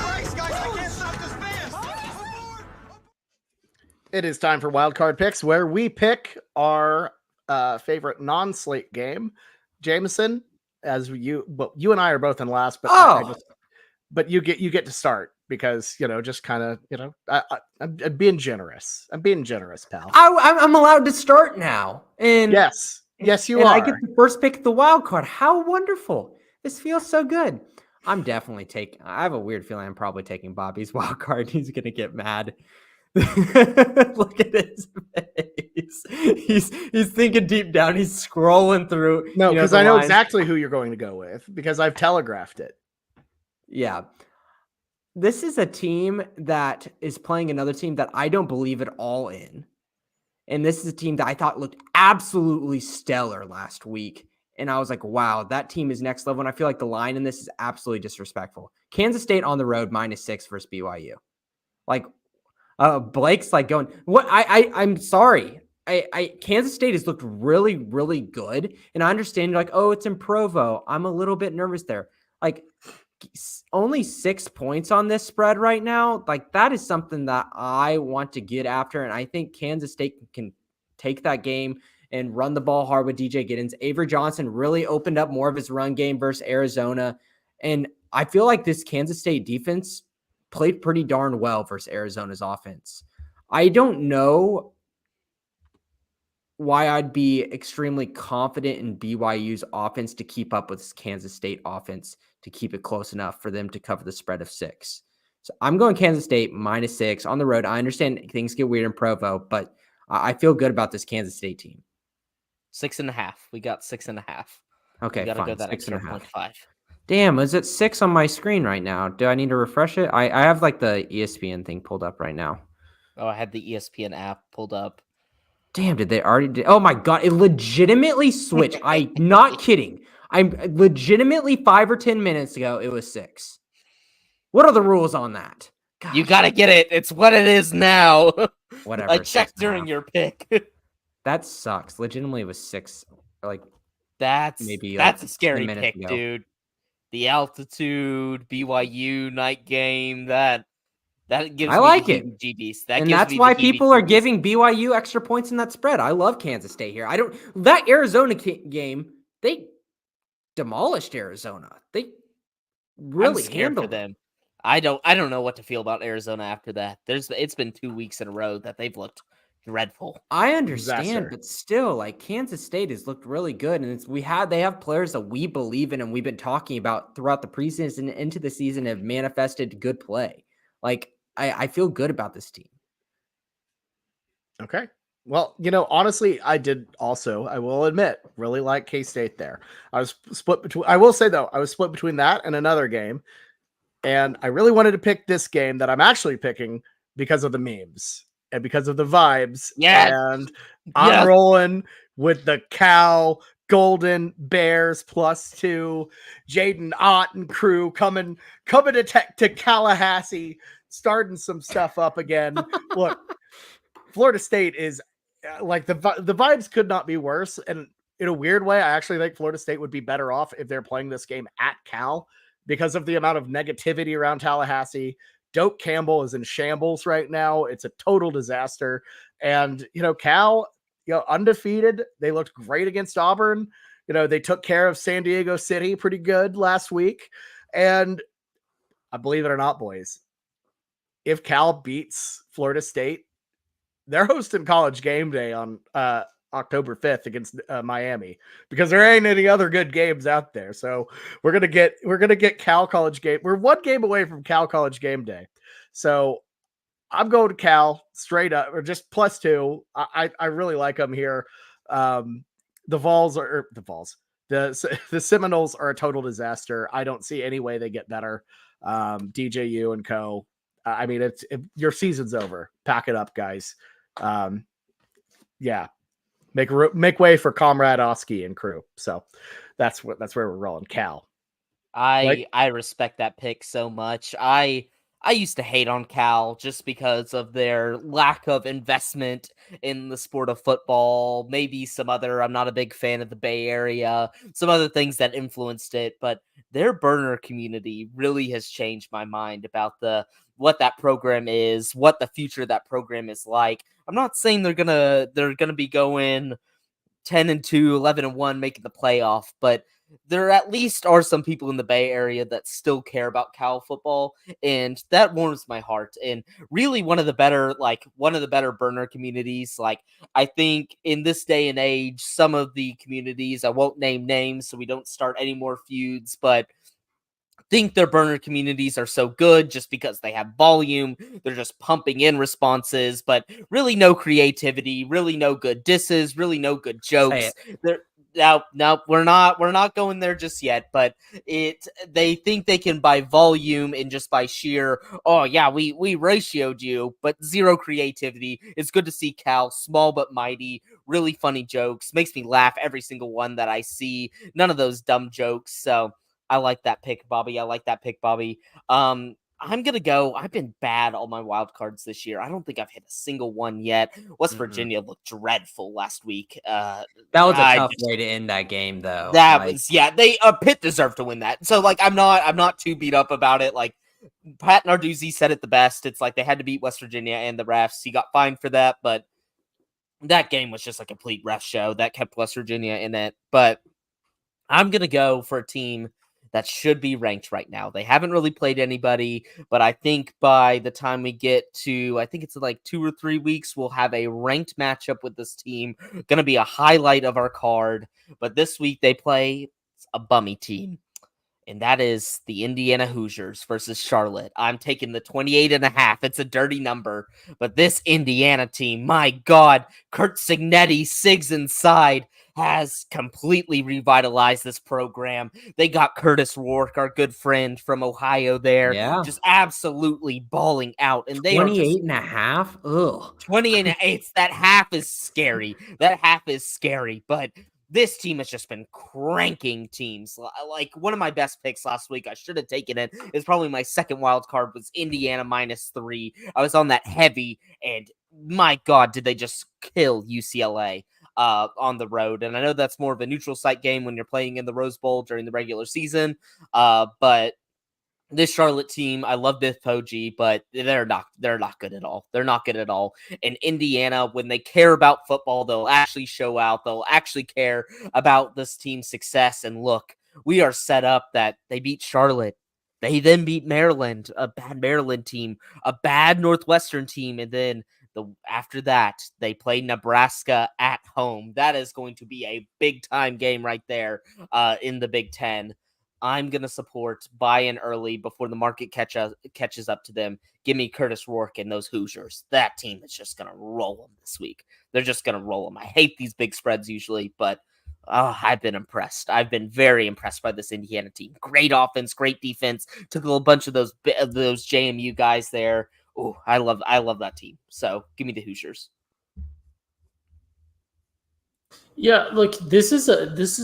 Brakes, guys, I can't stop this van. It is time for Wildcard Picks, where we pick our favorite non-slate game. Jameson, you and I are both in last, but but you get to start because just kind of I'm being generous. I'm being generous, pal. I'm allowed to start now, and yes, you and are. I get the first pick of the wild card. How wonderful! This feels so good. I'm definitely taking. I have a weird feeling I'm probably taking Bobby's wild card. He's gonna get mad. Look at his face. He's thinking deep down. He's scrolling through. No, because I know exactly who you're going to go with because I've telegraphed it. Yeah. This is a team that is playing another team that I don't believe at all in. And this is a team that I thought looked absolutely stellar last week. And I was like, wow, that team is next level. And I feel like the line in this is absolutely disrespectful. Kansas State on the road, -6 versus BYU. Like, Blake's like going, what? I'm sorry. Kansas State has looked really, really good. And I understand you're like, oh, it's in Provo. I'm a little bit nervous there. Like, only 6 points on this spread right now. Like, that is something that I want to get after. And I think Kansas State can take that game and run the ball hard with DJ Giddens. Avery Johnson really opened up more of his run game versus Arizona. And I feel like this Kansas State defense played pretty darn well versus Arizona's offense. I don't know why I'd be extremely confident in BYU's offense to keep up with this Kansas State offense to keep it close enough for them to cover the spread of 6. So I'm going Kansas State -6 on the road. I understand things get weird in Provo, but I feel good about this Kansas State team. 6.5. We got 6.5. Okay, We gotta fine. go that 6.5. extra 0.5. Damn, is it 6 on my screen right now? Do I need to refresh it? I have like the ESPN thing pulled up right now. Oh, I had the ESPN app pulled up. Damn, did they already? Oh my God, it legitimately switched. I'm not kidding. I'm legitimately 5 or 10 minutes ago, it was 6. What are the rules on that? Gosh, You gotta get it. It's what it is now. whatever. I it's checked 6.5. during your pick. That sucks. Legitimately, it was 6. Like That's maybe that's like a 10 scary minutes pick, ago. dude. The altitude, BYU night game, that gives I me like the it. heebie-jeebies. That And gives that's me why the people are heebie-jeebies. giving BYU extra points in that spread. I love Kansas State here. That Arizona game, they demolished Arizona. They I'm really scared for handled them. them. I don't know what to feel about Arizona after that. It's been 2 weeks in a row that they've looked dreadful. I understand, Disaster. but still, like Kansas State has looked really good, and they have players that we believe in, and we've been talking about throughout the preseason and into the season have manifested good play. Like I feel good about this team. Okay. Well, honestly, I will admit, really like K-State there. I was split between, I will say though, I was split between that and another game. And I really wanted to pick this game that I'm actually picking because of the memes and because of the vibes. Yes. And I'm Yes. rolling with the Cal Golden Bears +2. Jaden Ott and crew coming to Tallahassee, starting some stuff up again. Look, Florida State is like the vibes could not be worse. And in a weird way, I actually think Florida State would be better off if they're playing this game at Cal because of the amount of negativity around Tallahassee. Doak Campbell is in shambles right now. It's a total disaster. And, Cal, undefeated. They looked great against Auburn. They took care of San Diego City pretty good last week. And I believe it or not, boys, if Cal beats Florida State, they're hosting College Game Day on October 5th against Miami because there ain't any other good games out there. So we're gonna get Cal College Game. We're one game away from Cal College Game Day. So I'm going to Cal straight up or just +2. I really like them here. The Vols. The Seminoles are a total disaster. I don't see any way they get better. DJU and co. I mean, your season's over. Pack it up, guys. Yeah, make way for Comrade Oski and crew. So that's where we're rolling. Cal. I respect that pick so much. I used to hate on Cal just because of their lack of investment in the sport of football. Maybe some other, I'm not a big fan of the Bay Area, some other things that influenced it, but their burner community really has changed my mind about what that program is, what the future of that program is like. I'm not saying they're gonna be going 10-2, 11-1, making the playoff, but there at least are some people in the Bay Area that still care about Cal football, and that warms my heart. And really one of the better burner communities. Like, I think in this day and age, some of the communities, I won't name names so we don't start any more feuds, but think their burner communities are so good just because they have volume. They're just pumping in responses, but really no creativity, really no good disses, really no good jokes. Now we're not going there just yet, but they think they can buy volume and just by sheer, oh yeah, we ratioed you, but zero creativity. It's good to see Cal, small but mighty, really funny jokes, makes me laugh every single one that I see. None of those dumb jokes. So I like that pick, Bobby. I'm gonna go. I've been bad on my wild cards this year. I don't think I've hit a single one yet. West Virginia looked dreadful last week. That was a tough way to end that game, though. They Pitt deserved to win that. So like, I'm not too beat up about it. Like, Pat Narduzzi said it the best. It's like they had to beat West Virginia and the refs. He got fined for that, but that game was just a complete ref show that kept West Virginia in it. But I'm gonna go for a team that should be ranked right now. They haven't really played anybody, but I think by the time we get to, I think it's like 2 or 3 weeks, we'll have a ranked matchup with this team. Going to be a highlight of our card. But this week they play a bummy team, and that is the Indiana Hoosiers versus Charlotte. I'm taking the 28.5. It's a dirty number, but this Indiana team, my God, Kurt Signetti, Sigs inside, has completely revitalized this program. They got Curtis Rourke, our good friend from Ohio there, Yeah. just absolutely balling out. And they are 28 and a half. Ugh. 20 and 8. That half is scary. That half is scary. But this team has just been cranking teams. Like one of my best picks last week, I should have taken it. It's probably my second wild card was Indiana -3. I was on that heavy, and my God, did they just kill UCLA on the road? And I know that's more of a neutral site game when you're playing in the Rose Bowl during the regular season. But this Charlotte team, I love Biff Poggi, but they're not good at all. They're not good at all. And Indiana, when they care about football, they'll actually show out. They'll actually care about this team's success. And look, we are set up that they beat Charlotte. They then beat Maryland, a bad Maryland team, a bad Northwestern team, and then after that, they play Nebraska at home. That is going to be a big time game right there in the Big Ten. I'm going to support buy-in early before the market catches up to them. Give me Curtis Rourke and those Hoosiers. That team is just going to roll them this week. They're just going to roll them. I hate these big spreads usually, but I've been impressed. I've been very impressed by this Indiana team. Great offense, great defense. Took a bunch of those JMU guys there. Oh, I love that team. So give me the Hoosiers. Yeah, look, this is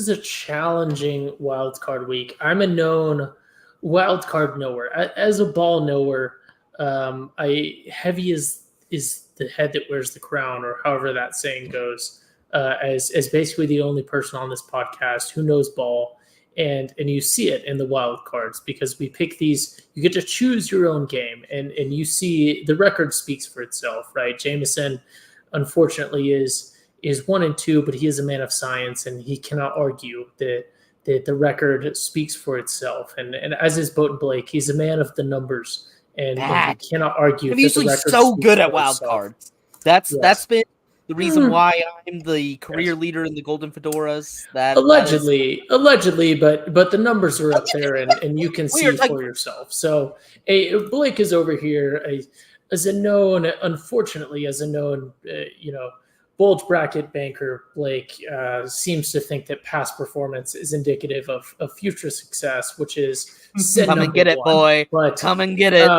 a challenging wild card week. I'm a known wild card knower. As a ball knower, heavy is the head that wears the crown, or however that saying goes. As basically the only person on this podcast who knows ball, and you see it in the wild cards because we pick these. You get to choose your own game, and you see the record speaks for itself, right? Jameson, unfortunately, is 1-2, but he is a man of science, and he cannot argue that the record speaks for itself. And as is Bowden Blake, he's a man of the numbers, and he cannot argue. I'm usually so good at wild cards. That's been the reason why I'm the career leader in the Golden Fedoras. Allegedly, but the numbers are up there, and you can see for yourself. So Blake is over here as a known bulge bracket banker. Blake seems to think that past performance is indicative of future success, which is come and get it, boy. But come and get it.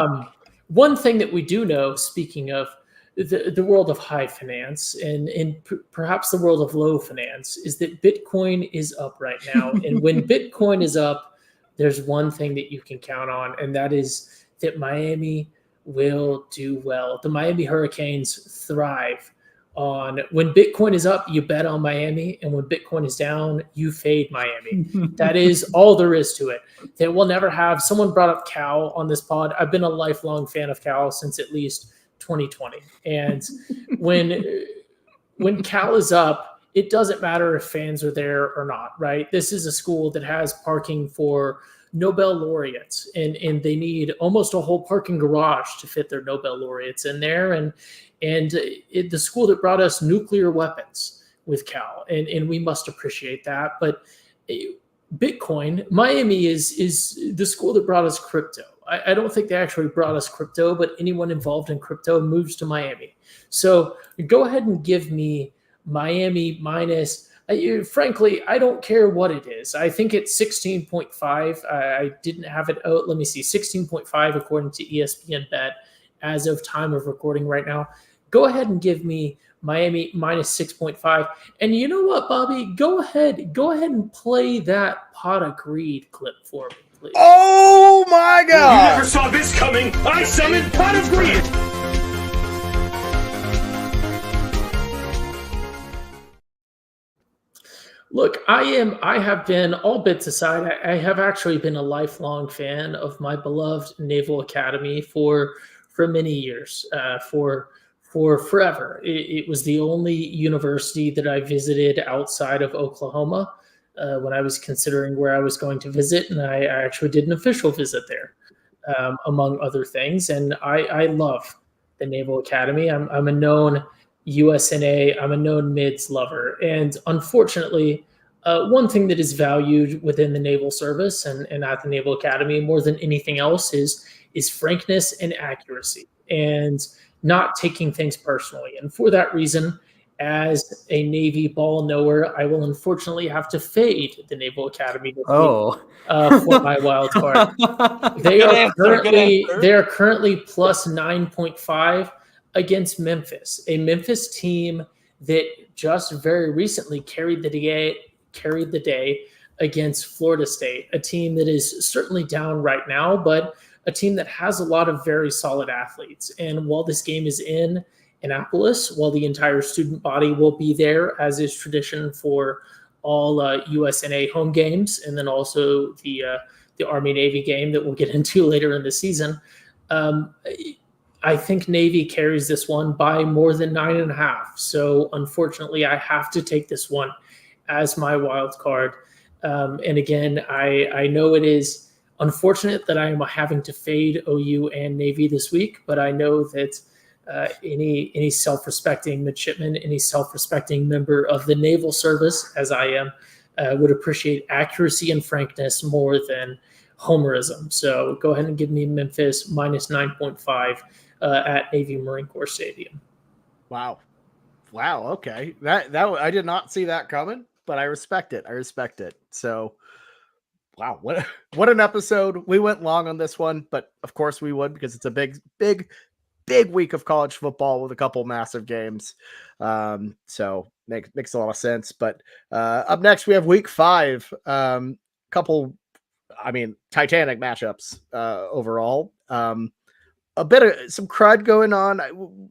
One thing that we do know, speaking of the world of high finance and perhaps the world of low finance, is that Bitcoin is up right now. And when Bitcoin is up, there's one thing that you can count on, and that is that Miami will do well. The Miami Hurricanes thrive on when Bitcoin is up, you bet on Miami, and when Bitcoin is down, you fade Miami. That is all there is to it. That we'll never have. Someone brought up Cal on this pod. I've been a lifelong fan of Cal since at least 2020. And when Cal is up, it doesn't matter if fans are there or not, right? This is a school that has parking for Nobel laureates, and they need almost a whole parking garage to fit their Nobel laureates in there. And the school that brought us nuclear weapons with Cal, and we must appreciate that. But Bitcoin, Miami is the school that brought us crypto. I don't think they actually brought us crypto, but anyone involved in crypto moves to Miami. So go ahead and give me Miami minus. Frankly, I don't care what it is. I think it's 16.5. I didn't have it. Oh, let me see. 16.5 according to ESPN Bet as of time of recording right now. Go ahead and give me Miami minus 6.5. And you know what, Bobby? Go ahead and play that pot of greed clip for me, please. Oh my God! You never saw this coming. I summoned pot of greed. Look, I have been, all bits aside, I have actually been a lifelong fan of my beloved Naval Academy for many years, for forever. It was the only university that I visited outside of Oklahoma when I was considering where I was going to visit, and I actually did an official visit there, among other things. And I love the Naval Academy. I'm a known USNA. I'm a known mids lover. And unfortunately, one thing that is valued within the Naval Service and at the Naval Academy more than anything else is frankness and accuracy and not taking things personally. And for that reason, as a Navy ball knower, I will unfortunately have to fade the Naval Academy this week, Oh. for my wild card. They Good are answer, good answer. they are currently plus 9.5 against Memphis, a Memphis team that just very recently carried the day against Florida State, a team that is certainly down right now, but a team that has a lot of very solid athletes. And while this game is in Annapolis, while the entire student body will be there, as is tradition for all USNA home games, and then also the Army Navy game that we'll get into later in the season. I think Navy carries this one by more than 9.5. So unfortunately, I have to take this one as my wild card. And again, I know it is unfortunate that I am having to fade OU and Navy this week, but I know that any self-respecting midshipman, any self-respecting member of the naval service, as I am, would appreciate accuracy and frankness more than homerism. So go ahead and give me Memphis minus 9.5 at Navy Marine Corps Stadium. Wow. Okay. That I did not see that coming, but I respect it. So, wow, what an episode. We went long on this one, but of course we would, because it's a big week of college football with a couple massive games. So makes a lot of sense. But up next we have week 5. Couple, Titanic matchups overall. A bit of some crud going on.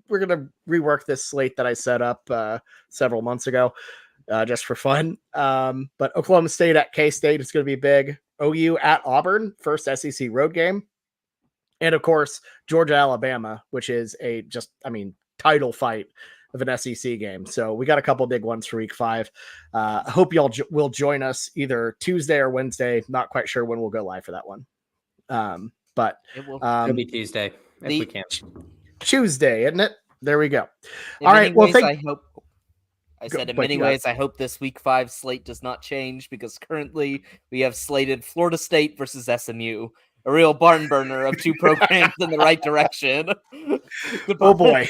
We're going to rework this slate that I set up several months ago just for fun. But Oklahoma State at K-State is going to be big. OU at Auburn, first SEC road game. And of course, Georgia, Alabama, which is title fight of an SEC game. So we got a couple big ones for week 5. I hope y'all will join us either Tuesday or Wednesday. Not quite sure when we'll go live for that one. But It'll be Tuesday if we can. Tuesday, isn't it? There we go. All right. Well, I hope this week 5 slate does not change, because currently we have slated Florida State versus SMU, a real barn burner of two programs in the right direction. Oh boy.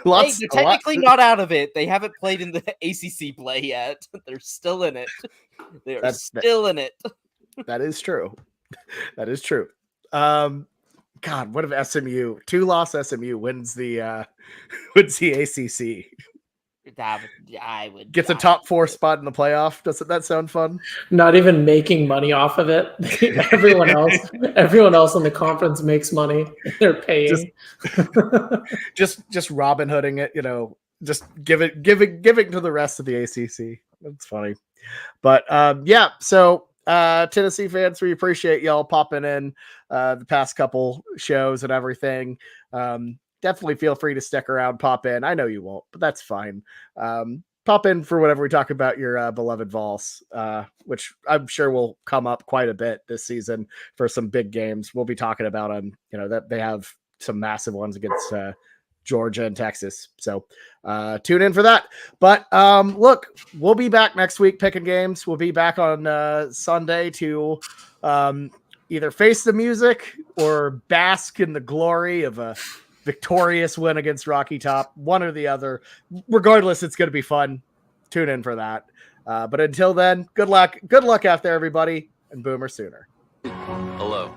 They're technically not out of it. They haven't played in the ACC play yet. They're still in it. They're still in it. That is true. God, what if SMU, 2-loss SMU wins the ACC? I would Gets a top 4 spot in the playoff. Doesn't that sound fun? Not even making money off of it. everyone else in the conference makes money. They're paying. Just Robin Hooding it, just giving to the rest of the ACC. That's funny. But so Tennessee fans, we appreciate y'all popping in the past couple shows and everything. Definitely feel free to stick around, pop in. I know you won't, but that's fine. Pop in for whenever we talk about your beloved Vols, which I'm sure will come up quite a bit this season for some big games. We'll be talking about them, that they have some massive ones against Georgia and Texas. So tune in for that. But look, we'll be back next week picking games. We'll be back on Sunday to either face the music or bask in the glory of a victorious win against Rocky Top, one or the other. Regardless, it's going to be fun. Tune in for that. But until then, good luck out there, everybody, and Boomer Sooner. Hello.